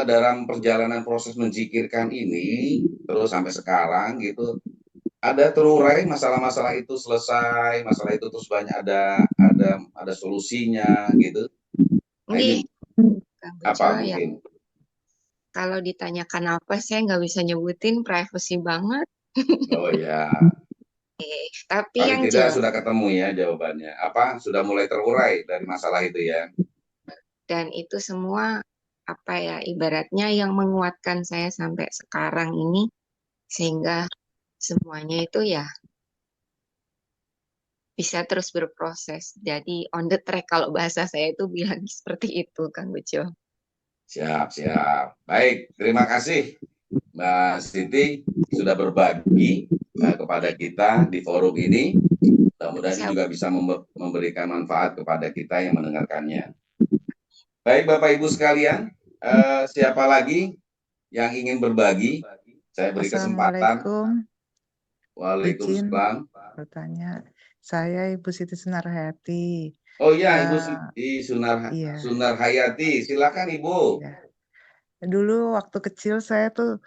dalam perjalanan proses menzikirkan ini terus sampai sekarang gitu, ada terurai masalah-masalah itu selesai, masalah itu terus banyak ada solusinya gitu. Nah, Nggih, ini Kang apa Ujo, ya mungkin? kalau ditanyakan apa saya nggak bisa nyebutin, privacy banget. Oh ya, Tapi paling yang tidak jelas, sudah ketemu ya jawabannya. Apa sudah mulai terurai dari masalah itu ya? dan itu semua apa ya, ibaratnya yang menguatkan saya sampai sekarang ini, sehingga semuanya itu ya bisa terus berproses. Jadi on the track kalau bahasa saya itu bilang seperti itu, Kang Ujo. Siap, siap. Baik, terima kasih Mbak Siti sudah berbagi kepada kita di forum ini. Mudah-mudahan ini juga bisa memberikan manfaat kepada kita yang mendengarkannya. Baik Bapak Ibu sekalian, siapa lagi yang ingin berbagi? Saya beri kesempatan. Assalamualaikum. Waalaikumsalam. Izin bertanya, saya Ibu Siti Sunarhayati. Oh iya, Ibu Siti Sunarhayati, silakan Ibu. Ya. Dulu waktu kecil saya tuh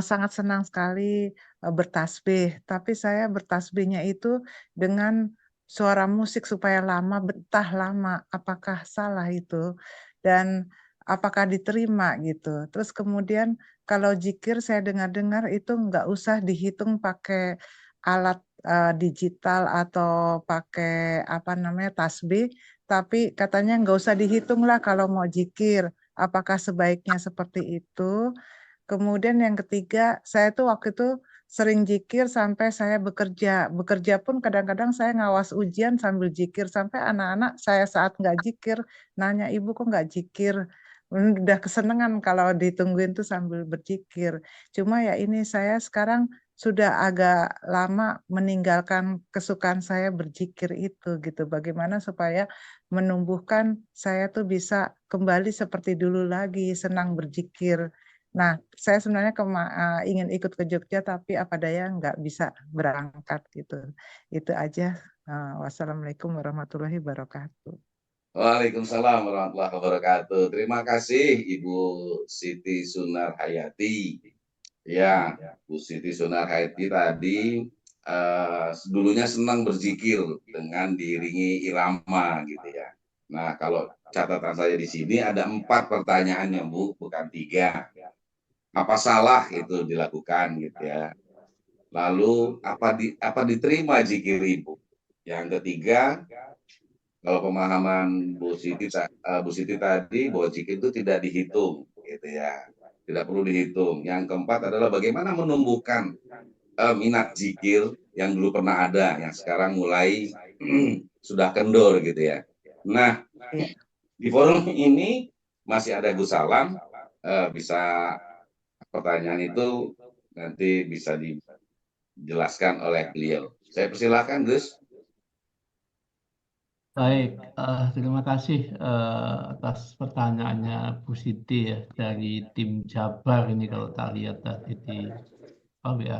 sangat senang sekali bertasbih, tapi saya bertasbihnya itu dengan suara musik supaya lama, betah lama. Apakah salah itu? Dan apakah diterima gitu? Terus kemudian kalau zikir saya dengar-dengar itu nggak usah dihitung pakai alat digital atau pakai apa namanya tasbih, tapi katanya nggak usah dihitung lah kalau mau zikir. Apakah sebaiknya seperti itu? Kemudian yang ketiga, saya tuh waktu itu sering zikir sampai saya bekerja. Bekerja pun kadang-kadang saya ngawas ujian sambil zikir. Sampai anak-anak saya saat nggak zikir, nanya, Ibu kok nggak zikir? Udah kesenangan kalau ditungguin tuh sambil berzikir. Cuma ya ini saya sekarang sudah agak lama meninggalkan kesukaan saya berzikir itu gitu. Bagaimana supaya menumbuhkan saya tuh bisa kembali seperti dulu lagi, senang berzikir. Nah, saya sebenarnya ingin ikut ke Jogja, tapi apa daya nggak bisa berangkat gitu. Itu aja. Wassalamualaikum warahmatullahi wabarakatuh. Waalaikumsalam warahmatullahi wabarakatuh. Terima kasih Ibu Siti Sunarhayati. Ya, Bu Siti Sunarhayati tadi dulunya senang berzikir dengan diiringi irama gitu ya. Nah, kalau catatan saya di sini ada 4 pertanyaannya Bu, bukan 3. Apa salah itu dilakukan gitu ya? Lalu apa diterima zikir Ibu? Yang ketiga, kalau pemahaman Bu Siti tadi bahwa zikir itu tidak dihitung gitu ya. Tidak perlu dihitung. Yang keempat adalah bagaimana menumbuhkan minat zikir yang dulu pernah ada, yang sekarang mulai sudah kendor gitu ya. Nah, di forum ini masih ada Gus Salam, bisa pertanyaan itu nanti bisa dijelaskan oleh beliau. Saya persilahkan Gus. Baik, terima kasih atas pertanyaannya Bu Siti ya dari tim Jabar ini kalau tak lihat tadi di WA.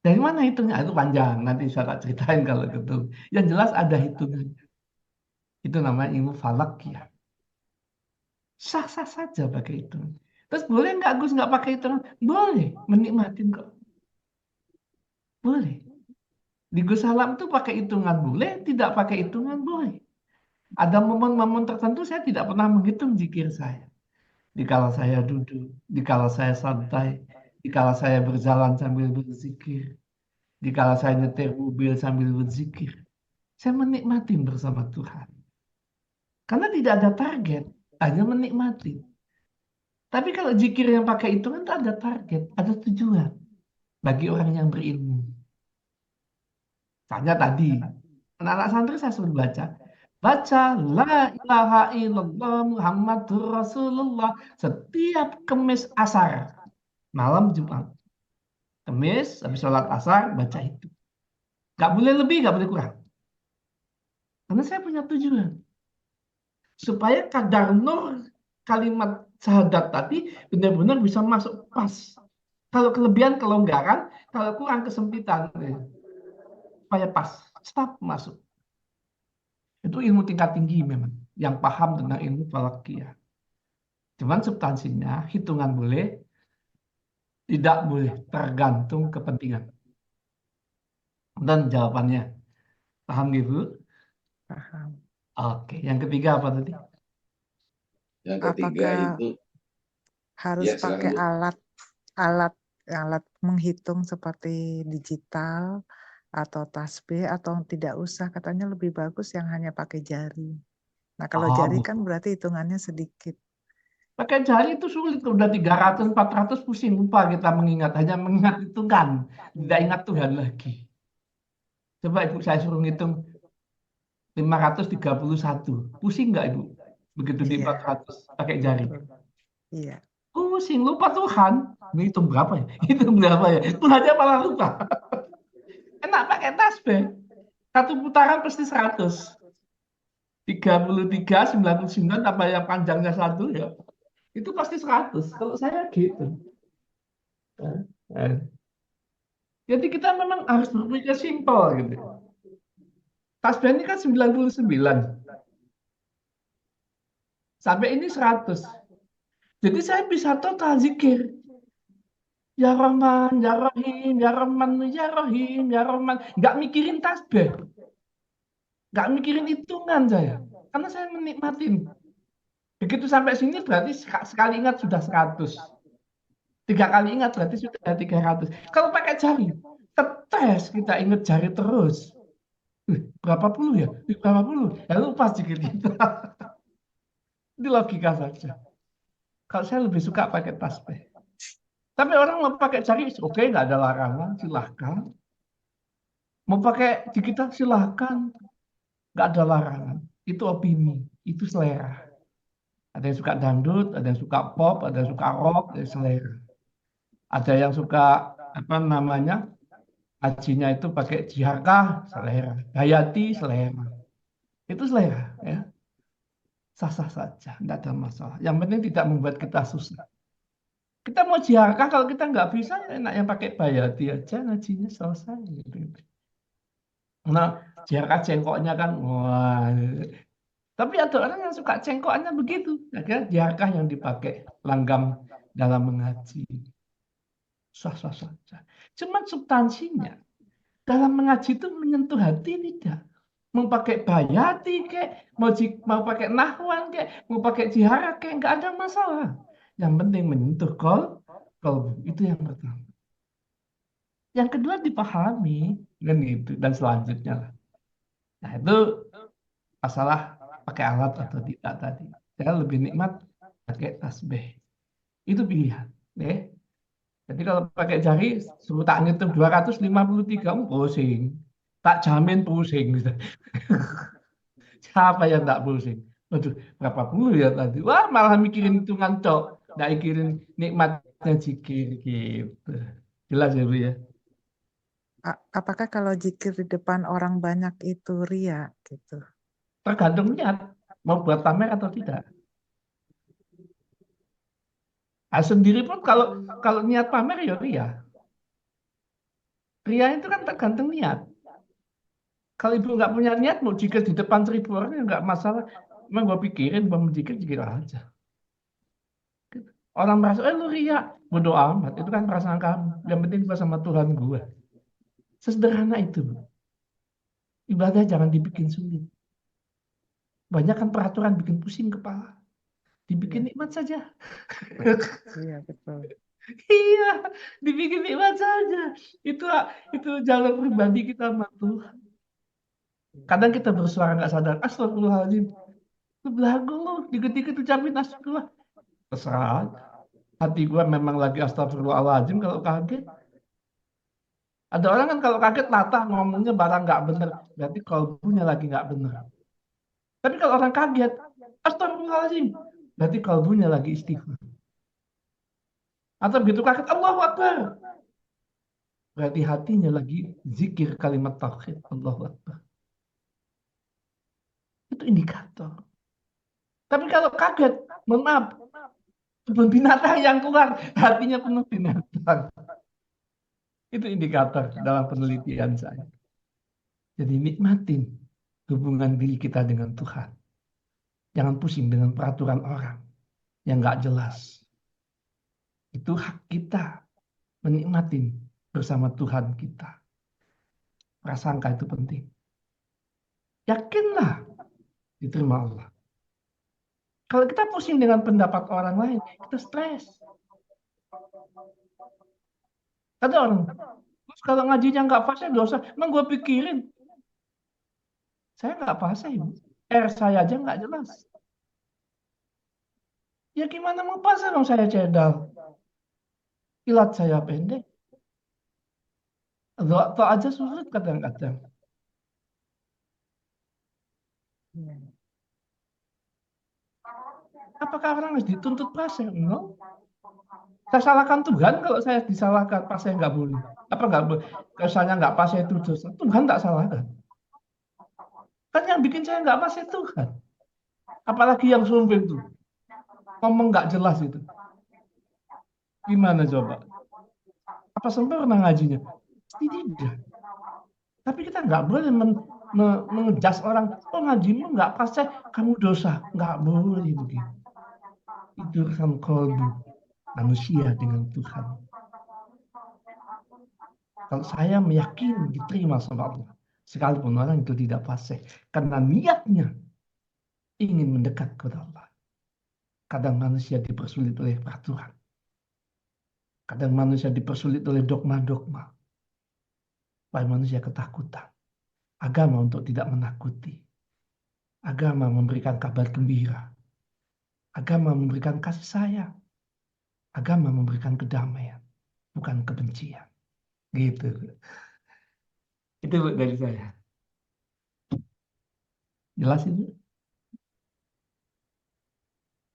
Dari mana hitungnya? Itu panjang, nanti saya tak ceritain kalau gitu. Yang jelas ada hitungannya. Itu namanya ilmu falak ya. Sah-sah saja pakai hitungan. Terus boleh nggak Gus nggak pakai hitungan? Boleh, menikmatin kok. Boleh. Di Gus Salam tuh pakai hitungan boleh, tidak pakai hitungan boleh. Ada momen-momen tertentu saya tidak pernah menghitung zikir saya. Dikala saya duduk, dikala saya santai, dikala saya berjalan sambil berzikir, dikala saya nyetir mobil sambil berzikir. Saya menikmati bersama Tuhan. Karena tidak ada target, hanya menikmati. Tapi kalau zikir yang pakai hitungan itu ada target, ada tujuan bagi orang yang berilmu. Misalnya tadi, anak-anak santri saya suruh baca. Baca La ilaha illallah Muhammadur Rasulullah setiap Kemis asar, malam Jumat. Kemis, habis sholat asar, baca itu. Gak boleh lebih, gak boleh kurang. Karena saya punya tujuan. Supaya kadar nur kalimat syahadat tadi benar-benar bisa masuk pas. Kalau kelebihan, kelonggaran, kalau kurang kesempitan. Supaya pas, stop masuk. Itu ilmu tingkat tinggi memang. Yang paham tentang ilmu falakiyah. Cuman substansinya, hitungan boleh, tidak boleh, tergantung kepentingan. Dan jawabannya, paham gitu? Paham. Oke, yang ketiga apa tadi? Yang ketiga Apakah itu, harus ya silakan pakai Bu. alat menghitung seperti digital atau tasbih atau tidak usah? Katanya lebih bagus yang hanya pakai jari. Nah, kalau jari kan berarti hitungannya sedikit. Pakai jari itu sulit, udah 300, 400 pusing, lupa kita mengingat, hanya mengingat hitungan, tidak ingat Tuhan lagi. Coba Ibu saya suruh ngitung 531, pusing nggak Ibu? Begitu di Iya, 400, pakai jari. betul. Iya. Pusing, lupa Tuhan. Ini hitung berapa ya? Hitung berapa ya? Tuhannya malah lupa. Enak pakai tasbih. Satu putaran pasti 100. 33, 99, tambah yang panjangnya 1 ya. Itu pasti 100. Kalau saya gitu. Jadi kita memang harus berpikir simpel gitu. Tasbih ini kan 99. Sampai ini 100. Jadi saya bisa total zikir. Ya Rahman, Ya Rahim, Ya Rahman, Ya Rahim, Ya Rahman. Nggak mikirin tasbih. Nggak mikirin hitungan saya. Karena saya menikmatin. Begitu sampai sini berarti sekali ingat sudah 100. 3 kali ingat berarti sudah 300. Kalau pakai jari, tetes kita ingat jari terus. Berapa puluh ya? Berapa puluh? Ya lupa sedikit kita. Itu logika saja. Kalau saya lebih suka pakai tasbih. Tapi orang mau pakai jari, oke, nggak ada larangan, silahkan. Mau pakai digital, silahkan. Nggak ada larangan. Itu opini, itu selera. Ada yang suka dangdut, ada yang suka pop, ada yang suka rock, ada yang selera. Ada yang suka, apa namanya, hajinya itu pakai jiharkah, selera. Hayati, selera. Itu selera, ya. Sah-sah saja, tidak ada masalah. Yang penting tidak membuat kita susah. Kita mau jiharkah, kalau kita nggak bisa, enak yang pakai bayati aja, ngajinya selesai. Nah, jiharkah cengkoknya kan, wah. Tapi ada orang yang suka cengkoknya begitu. Akhirnya jiharkah yang dipakai langgam dalam mengaji. Sah-sah saja. Cuman substansinya, dalam mengaji itu menyentuh hati tidak. Mau pakai bayati kek, mau pakai nahwan kek, mau pakai jiharah kek, nggak ada masalah. Yang penting menyentuh kolbu, itu yang pertama. Yang kedua dipahami, kan itu dan selanjutnya lah. Nah itu masalah pakai alat atau tidak tadi. Saya lebih nikmat pakai tasbih. Itu pilihan, ya. Jadi kalau pakai jari, suruh tak ngitung 253, pusing. Tak jamin pusing. Siapa yang tak pusing? Waduh, berapa puluh ya tadi? Wah, malah mikirin hitungan cok. Nggak mikirin nikmatnya zikir gitu. Jelas ya, Bu ya? Apakah kalau zikir di depan orang banyak itu ria gitu? Tergantung niat. Mau buat pamer atau tidak. Nah, sendiri pun kalau niat pamer ya ria. Ria itu kan tergantung niat. Kalau ibu nggak punya niat, mau jikir di depan 1.000 orang ya nggak masalah. Emang gue pikirin, mau jikir aja. Orang merasa, lu ria. Bodoh amat, itu kan perasaan kamu. Yang penting gue sama Tuhan gue. Sesederhana itu, Bu. Ibadah jangan dibikin sulit. Banyak kan peraturan bikin pusing kepala. Dibikin nikmat saja. Iya, betul. Iya, dibikin nikmat saja. Itu jalan pribadi kita sama Tuhan. Kadang kita bersuara nggak sadar, astagfirullahaladzim. Belagu lu, dikit-dikit ucapin astagfirullah. Terserah. Hati gua memang lagi astagfirullahaladzim kalau kaget. Ada orang kan kalau kaget latah ngomongnya barang nggak bener. Berarti kalbunya lagi nggak bener. Tapi kalau orang kaget, astagfirullahaladzim. Berarti kalbunya lagi istighfar. Atau begitu kaget, Allahu Akbar. Berarti hatinya lagi zikir kalimat tauhid, Allahu Akbar. Itu indikator. Tapi kalau kaget, mohon maaf, kebun binatang yang keluar, hatinya penuh binatang. Itu indikator dalam penelitian saya. Jadi nikmatin hubungan diri kita dengan Tuhan. Jangan pusing dengan peraturan orang yang nggak jelas. Itu hak kita menikmatin bersama Tuhan kita. Prasangka itu penting. Yakinlah diterima Allah. Kalau kita pusing dengan pendapat orang lain, kita stres. Ada orang, terus kalau ngajinya nggak fase dosa, emang gue pikirin. Saya nggak fase, Ibu. Saya aja nggak jelas. Ya gimana mau fase dong saya cedal? Kilat saya pendek. Atau aja sulit kadang-kadang. Apakah orang harus dituntut fase? No. Saya salahkan Tuhan kalau saya disalahkan pas saya nggak boleh. Apa nggak boleh? Kalau saya nggak pas itu dosa. Tuhan tak salahkan. Kan yang bikin saya nggak pas itu Tuhan. Apalagi yang sumpah itu. Ngomong nggak jelas itu. Gimana coba? Apa sempurna ngajinya? Tidak. Tapi kita nggak boleh mengejas orang. Oh ngajimu nggak pas, kamu dosa. Nggak boleh begitu. Itu kan kolbu manusia dengan Tuhan. Kalau saya meyakini diterima sama Allah, sekalipun orang itu tidak fasih, karena niatnya ingin mendekat kepada Allah. Kadang manusia dipersulit oleh peraturan. Kadang manusia dipersulit oleh dogma-dogma. Supaya manusia ketakutan. Agama untuk tidak menakuti. Agama memberikan kabar gembira. Agama memberikan kasih sayang. Agama memberikan kedamaian, bukan kebencian. Gitu. Itu dari saya. Jelas itu?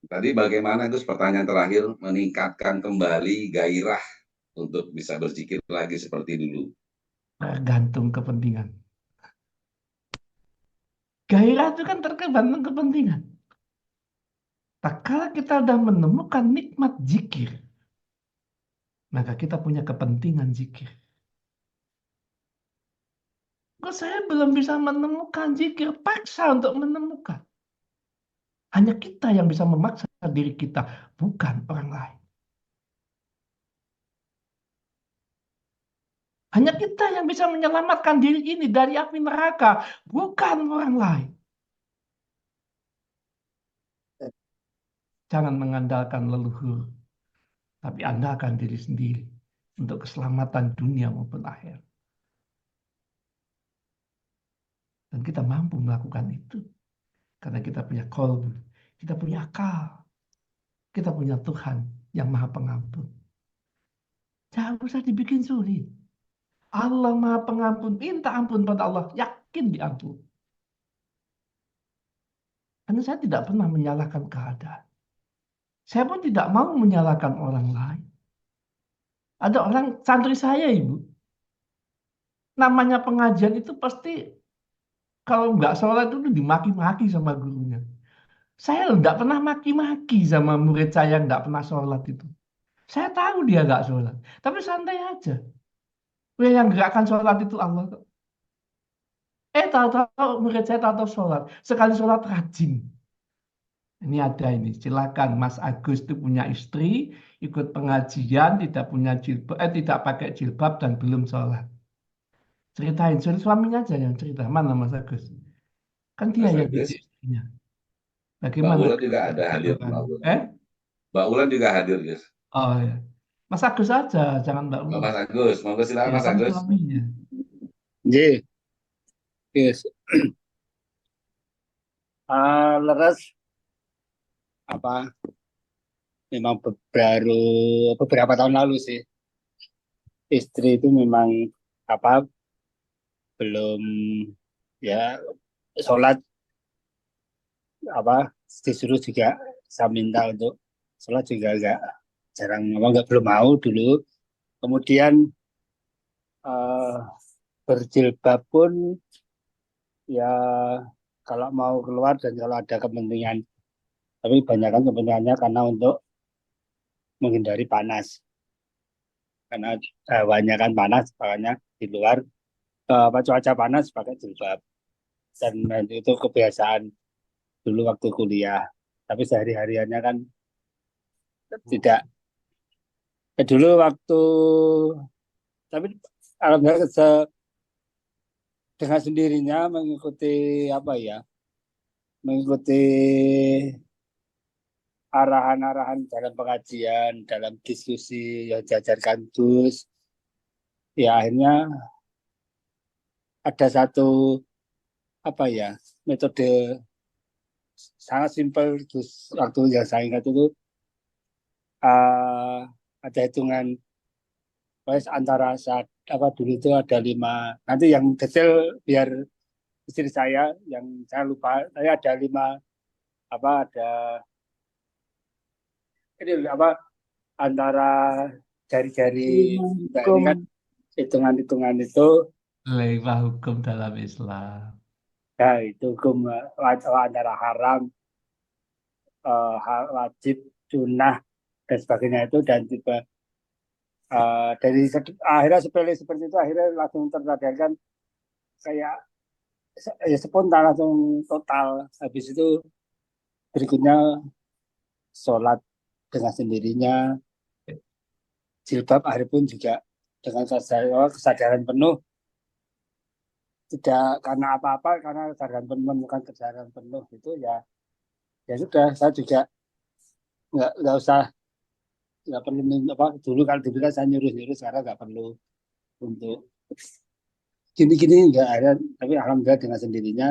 Tadi bagaimana Gus, pertanyaan terakhir, meningkatkan kembali gairah untuk bisa berzikir lagi seperti dulu? Tergantung kepentingan. Gairah itu kan tergantung kepentingan. Tak kala kita sudah menemukan nikmat zikir, maka kita punya kepentingan zikir. Kok saya belum bisa menemukan zikir, paksa untuk menemukan. Hanya kita yang bisa memaksa diri kita, bukan orang lain. Hanya kita yang bisa menyelamatkan diri ini dari api neraka, bukan orang lain. Jangan mengandalkan leluhur, tapi andalkan diri sendiri untuk keselamatan dunia maupun akhir. Dan kita mampu melakukan itu karena kita punya qalbu, kita punya akal, kita punya Tuhan yang Maha Pengampun. Jangan usah dibikin sulit. Allah Maha Pengampun, minta ampun pada Allah, yakin diampun. Karena saya tidak pernah menyalahkan keadaan. Saya pun tidak mau menyalahkan orang lain. Ada orang santri saya, Ibu. Namanya pengajian itu pasti kalau nggak sholat itu dimaki-maki sama gurunya. Saya nggak pernah maki-maki sama murid saya yang nggak pernah sholat itu. Saya tahu dia nggak sholat, tapi santai aja. Yang gerakan sholat itu Allah. Tahu-tahu murid saya tahu-tahu sholat. Sekali sholat rajin. Ini ada ini. Silakan Mas Agus itu punya istri, ikut pengajian, tidak punya jilbab, tidak pakai jilbab dan belum sholat. Ceritain, suaminya aja yang cerita. Mana Mas Agus? Kan dia Mas yang Agus, didik istrinya. Mbak Bagaimana Ulan juga ada hadir. orang? Mbak Ulan juga hadir, Gus. Oh ya. Mas Agus aja, jangan Mbak Oh, Ulan. Mas Agus, monggo silakan Ya Mas kan Agus. suaminya. Nggih. Yes. Leres apa memang beberapa tahun lalu sih istri itu memang apa belum ya sholat apa disuruh juga saya minta untuk sholat juga agak jarang nggak belum mau dulu kemudian berjilbab pun ya kalau mau keluar dan kalau ada kepentingan tapi kebanyakan kepentingannya karena untuk menghindari panas karena hawanya kan panas makanya di luar cuaca panas pakai jilbab dan itu kebiasaan dulu waktu kuliah tapi sehari-hariannya kan tidak dulu waktu tapi alhamdulillah dengan sendirinya mengikuti mengikuti arahan-arahan dalam pengajian dalam diskusi yang diajarkan Gus ya akhirnya ada satu metode sangat simpel Gus waktu yang saya ingat itu ada hitungan antara saat dulu itu ada 5 nanti yang detail biar istri saya yang saya lupa saya ada 5 ada ini antara jari-jari ini kan hitungan-hitungan itu 5 hukum dalam Islam. Ya itu hukum antara haram, wajib, sunnah dan sebagainya itu dan tiba dari akhirnya sepele seperti itu akhirnya langsung tersadarkan kayak ya spontan langsung total habis itu berikutnya sholat dengan sendirinya jilbab akhir pun juga dengan kesadaran penuh tidak karena apa-apa karena kesadaran penuh bukan kesadaran penuh itu ya sudah saya juga nggak usah nggak perlu dulu kan saya nyuruh sekarang nggak perlu untuk gini nggak ada tapi alhamdulillah dengan sendirinya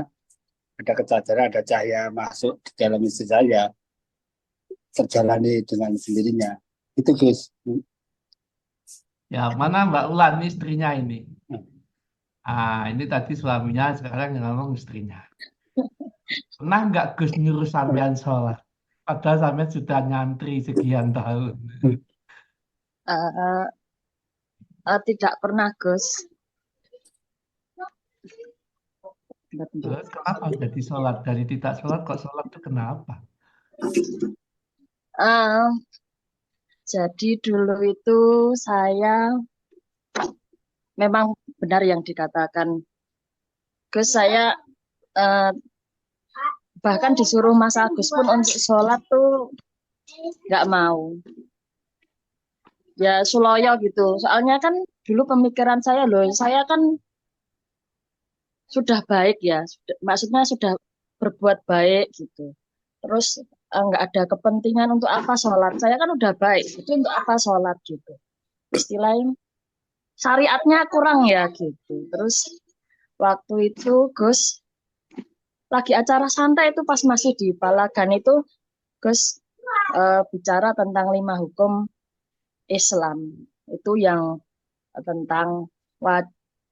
ada kesadaran ada cahaya masuk di dalam istri saya terjalani dengan sendirinya itu Gus. Ya mana Mbak Ulan istrinya ini? Ini tadi suaminya sekarang yang ngomong istrinya. Pernah nggak Gus nyuruh sampean sholat? Padahal sampean sudah nyantri sekian tahun. Tidak pernah, Gus. Terus kenapa jadi sholat? Dari tidak sholat kok sholat itu kenapa? Jadi dulu itu saya memang benar yang dikatakan Gus, saya bahkan disuruh Mas Agus pun untuk sholat tuh nggak mau. Ya suloyo gitu. Soalnya kan dulu pemikiran saya loh, saya kan sudah baik ya, maksudnya sudah berbuat baik gitu. Terus nggak ada kepentingan untuk apa sholat. Saya kan udah baik, itu untuk apa sholat gitu. Istilahnya syariatnya kurang ya gitu. Terus waktu itu Gus lagi acara santai itu pas masih di Palagan itu Gus bicara tentang 5 hukum Islam. Itu yang tentang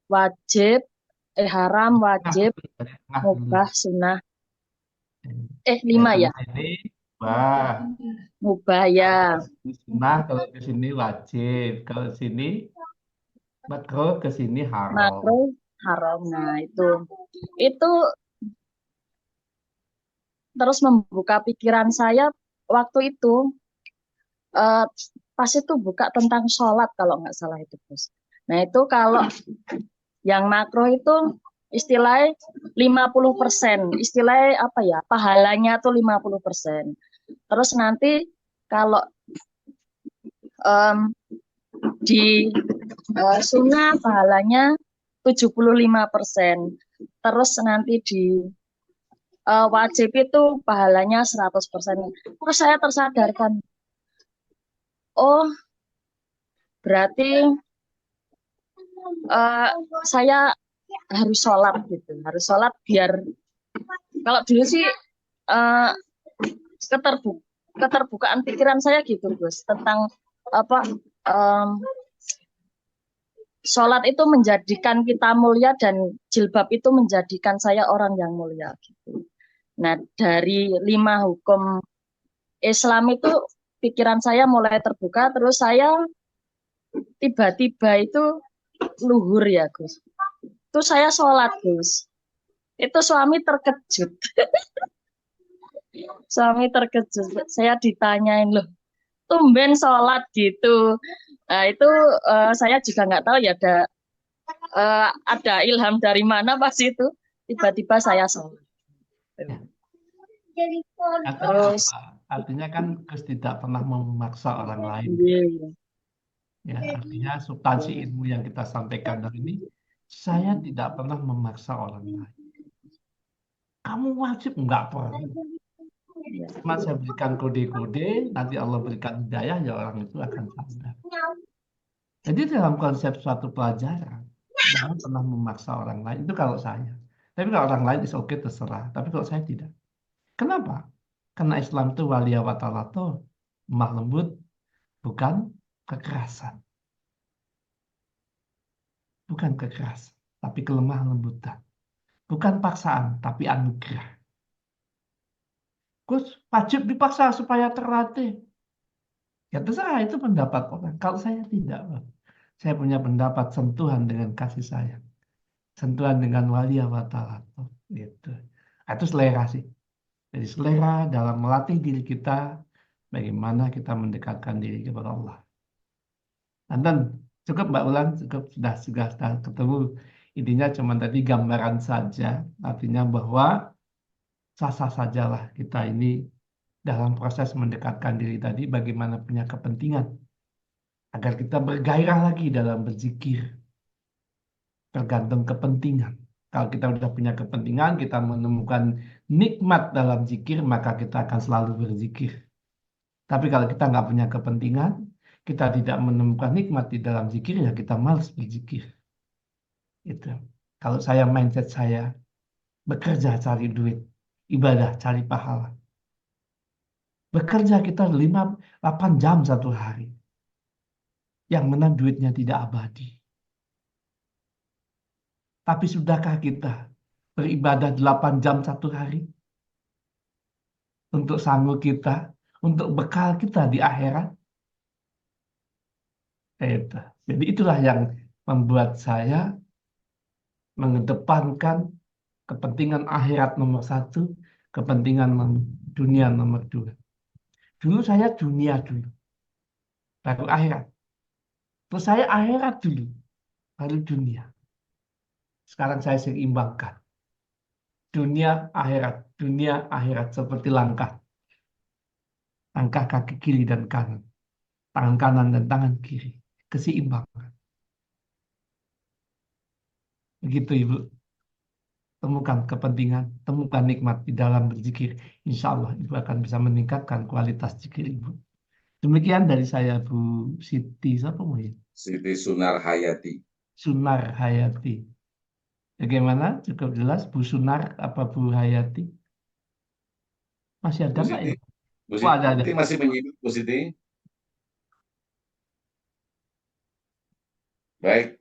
wajib, haram, wajib, mubah, sunnah. 5 ya? Mubah ya. Sunnah kalau ke sini wajib, kalau sini makro, ke sini haram. Makro, haram. Nah itu terus membuka pikiran saya waktu itu pas itu buka tentang sholat kalau nggak salah itu Gus. Nah, itu kalau yang makruh itu istilahnya 50%, istilahnya apa ya, pahalanya tuh 50%. Terus nanti kalau di sunnah pahalanya 75%. Terus nanti di wajib itu pahalanya 100%. Terus saya tersadarkan, oh berarti saya harus sholat gitu, harus sholat biar, kalau dulu sih keterbukaan pikiran saya gitu Gus, tentang apa, sholat itu menjadikan kita mulia dan jilbab itu menjadikan saya orang yang mulia gitu. Nah, dari 5 hukum Islam itu pikiran saya mulai terbuka, terus saya tiba-tiba itu luhur ya Gus. Itu saya sholat Gus. Itu suami terkejut. Suami terkejut. Saya ditanyain, loh, tumben sholat gitu. Nah, itu saya juga nggak tahu ya, ada ilham dari mana pas itu. Tiba-tiba saya sholat. Terus Artinya kan Gus tidak pernah memaksa orang lain. Ya, artinya substansi ilmu yang kita sampaikan hari ini, saya tidak pernah memaksa orang lain. Kamu wajib enggak pernah. Cuma saya berikan kode-kode, nanti Allah berikan hidayah, ya orang itu akan sadar. Jadi dalam konsep suatu pelajaran, jangan pernah memaksa orang lain. Itu kalau saya. Tapi kalau orang lain is oke, terserah. Tapi kalau saya tidak. Kenapa? Karena Islam itu waliya wa ta'alato, lemah lembut, bukan kekerasan. Bukan kekerasan, tapi kelemah lembutan. Bukan paksaan, tapi anugerah. Gus, wajib dipaksa supaya terlatih. Ya terserah, itu pendapat orang. Kalau saya tidak, saya punya pendapat sentuhan dengan kasih sayang. Sentuhan dengan waliya wa ta'alato. Gitu. Itu selera sih. Jadi selera dalam melatih diri kita, bagaimana kita mendekatkan diri kepada Allah. Dan cukup Mbak Ulan, cukup sudah ketemu. Intinya cuma tadi gambaran saja, artinya bahwa sah-sah sajalah kita ini dalam proses mendekatkan diri tadi, bagaimana punya kepentingan agar kita bergairah lagi dalam berzikir. Tergantung kepentingan. Kalau kita sudah punya kepentingan, kita menemukan nikmat dalam zikir, maka kita akan selalu berzikir. Tapi kalau kita nggak punya kepentingan, kita tidak menemukan nikmat di dalam zikir, ya kita malas berzikir. Itu. Kalau saya mindset saya, bekerja cari duit, ibadah cari pahala. Bekerja kita 8 jam satu hari. Yang mana duitnya tidak abadi. Tapi sudahkah kita beribadah 8 jam satu hari? Untuk sanggup kita, untuk bekal kita di akhirat? Itu. Jadi itulah yang membuat saya mengedepankan kepentingan akhirat nomor 1, kepentingan dunia nomor 2. Dulu saya dunia dulu, baru akhirat. Terus saya akhirat dulu, baru dunia. Sekarang saya seimbangkan. Dunia akhirat seperti langkah. Langkah kaki kiri dan kanan. Tangan kanan dan tangan kiri. Keseimbangan. Begitu Ibu. Temukan kepentingan, temukan nikmat di dalam berzikir. Insya Allah Ibu akan bisa meningkatkan kualitas zikir Ibu. Demikian dari saya Bu Siti, siapa mau ya? Siti Sunar Hayati. Sunar Hayati. Bagaimana? Cukup jelas Bu Sunar apa Bu Hayati? Masih ada nggak ya? Bu Oh, ada. Siti masih menyimak, Bu Siti. Baik,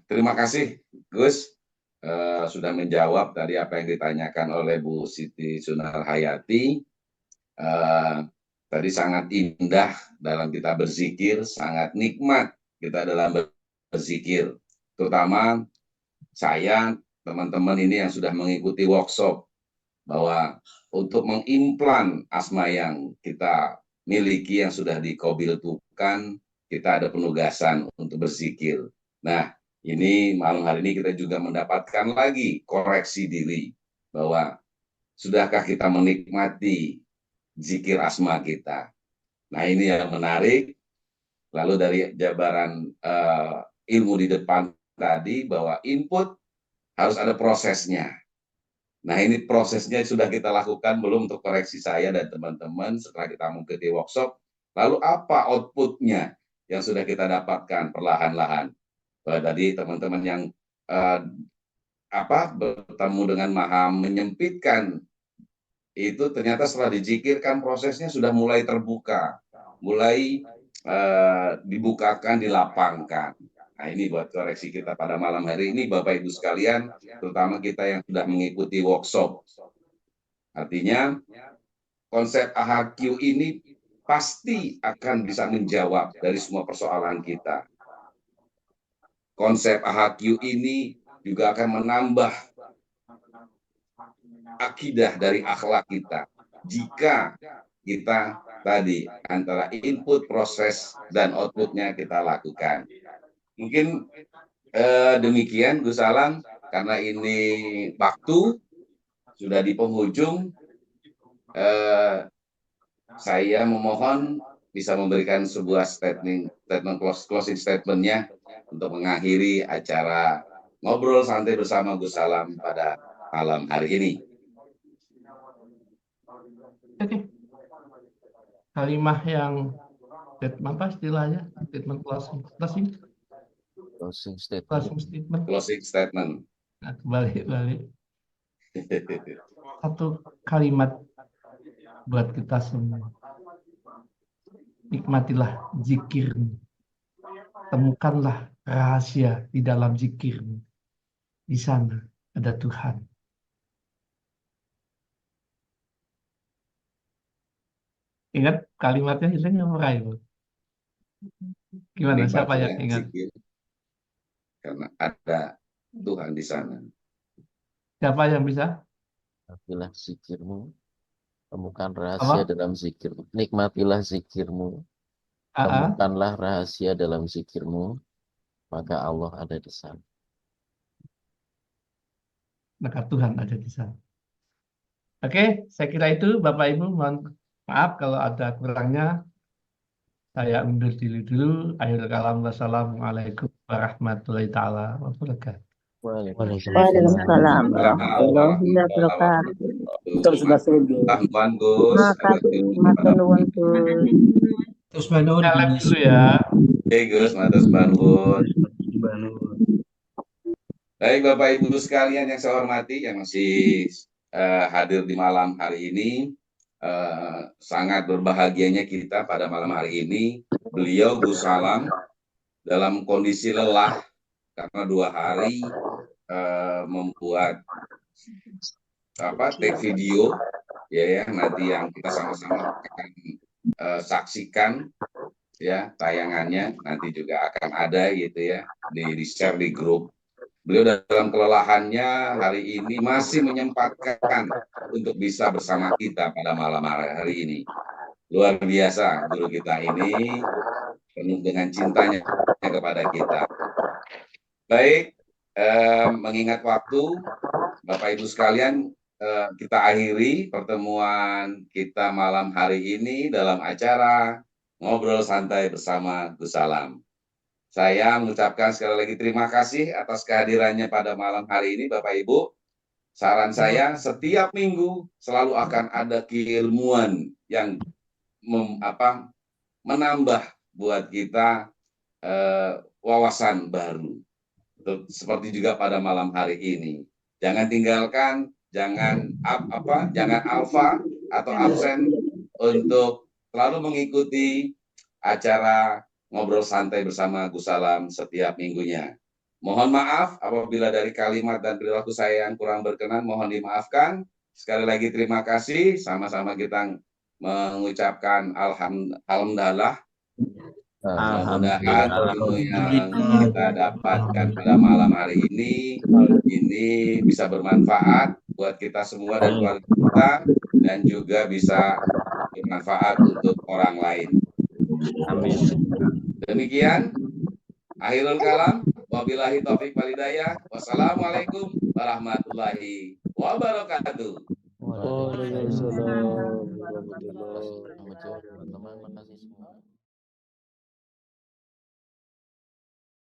terima kasih Gus sudah menjawab tadi apa yang ditanyakan oleh Bu Siti Sunar Hayati. Tadi sangat indah dalam kita berzikir, sangat nikmat kita dalam berzikir. Terutama saya, teman-teman ini yang sudah mengikuti workshop, bahwa untuk mengimplan asma yang kita miliki yang sudah dikobiltukan, kita ada penugasan untuk berzikir. Nah, ini malam hari ini kita juga mendapatkan lagi koreksi diri bahwa sudahkah kita menikmati zikir asma kita. Nah, ini yang menarik. Lalu dari jabaran ilmu di depan tadi bahwa input harus ada prosesnya. Nah, ini prosesnya sudah kita lakukan belum untuk koreksi saya dan teman-teman setelah kita mengikuti workshop. Lalu apa outputnya yang sudah kita dapatkan perlahan-lahan? Tadi teman-teman yang bertemu dengan Maha menyempitkan itu ternyata setelah dizikirkan prosesnya sudah mulai terbuka, mulai dibukakan, dilapangkan. Nah, ini buat koreksi kita pada malam hari ini, Bapak Ibu sekalian, terutama kita yang sudah mengikuti workshop. Artinya, konsep AHQ ini pasti akan bisa menjawab dari semua persoalan kita. Konsep AHQ ini juga akan menambah akidah dari akhlak kita. Jika kita tadi antara input, proses, dan outputnya kita lakukan. Mungkin demikian Gus Alam, karena ini waktu sudah di penghujung, saya memohon bisa memberikan sebuah closing statement-nya untuk mengakhiri acara ngobrol santai bersama Gus Alam pada malam hari ini. Oke. Kalimah yang statement apa istilahnya? Statement closing statement. Closing statement. Nah, balik. Satu kalimat buat kita semua. Nikmatilah zikirmu. Temukanlah rahasia di dalam zikirmu. Di sana ada Tuhan. Ingat kalimatnya hilang yang meraih. Gimana? Siapa yang ingat? Zikir. Karena ada Tuhan di sana. Siapa yang bisa? Nikmatilah zikirmu, temukan rahasia dalam zikirmu. Nikmatilah zikirmu, temukanlah rahasia dalam zikirmu, maka Allah ada di sana. Maka Tuhan ada di sana. Oke, saya kira itu Bapak Ibu, mohon maaf kalau ada kurangnya. Saya undur diri dulu. Akhirul kalam, wassalamualaikum warahmatullahi taala wabarakatuh. Waalaikumsalam warahmatullahi wabarakatuh. Terus sudah selesai. Tambahan Gus. Makasih, matur nuwun Gus. Terus bangun dulu ya. Oke Gus, matur bangun. Baik Bapak Ibu sekalian yang saya hormati, yang masih hadir di malam hari ini, sangat berbahagianya kita pada malam hari ini. Beliau Gus Alam dalam kondisi lelah karena 2 hari membuat take video ya nanti yang kita sama-sama akan saksikan ya tayangannya nanti juga akan ada gitu ya di share di grup. Beliau dalam kelelahannya hari ini masih menyempatkan untuk bisa bersama kita pada malam hari ini. Luar biasa guru kita ini, penuh dengan cintanya kepada kita. Baik, mengingat waktu, Bapak Ibu sekalian, kita akhiri pertemuan kita malam hari ini dalam acara Ngobrol Santai bersama Gus Alam. Saya mengucapkan sekali lagi terima kasih atas kehadirannya pada malam hari ini, Bapak Ibu. Saran saya, setiap minggu selalu akan ada keilmuan yang menambah buat kita wawasan baru. Seperti juga pada malam hari ini. Jangan tinggalkan, jangan alfa atau absen untuk selalu mengikuti acara Ngobrol Santai bersama Gus Alam setiap minggunya. Mohon maaf apabila dari kalimat dan perilaku saya yang kurang berkenan, mohon dimaafkan. Sekali lagi terima kasih, sama-sama kita mengucapkan alhamdulillah. Mudah-mudahan ilmu yang kita dapatkan pada malam hari ini bisa bermanfaat buat kita semua dan keluarga kita, dan juga bisa bermanfaat untuk orang lain. Amin. Demikian, akhirul kalam. Wabillahi taufik wal hidayah. Wassalamualaikum warahmatullahi wabarakatuh. Waalaikumsalam warahmatullahi wabarakatuh.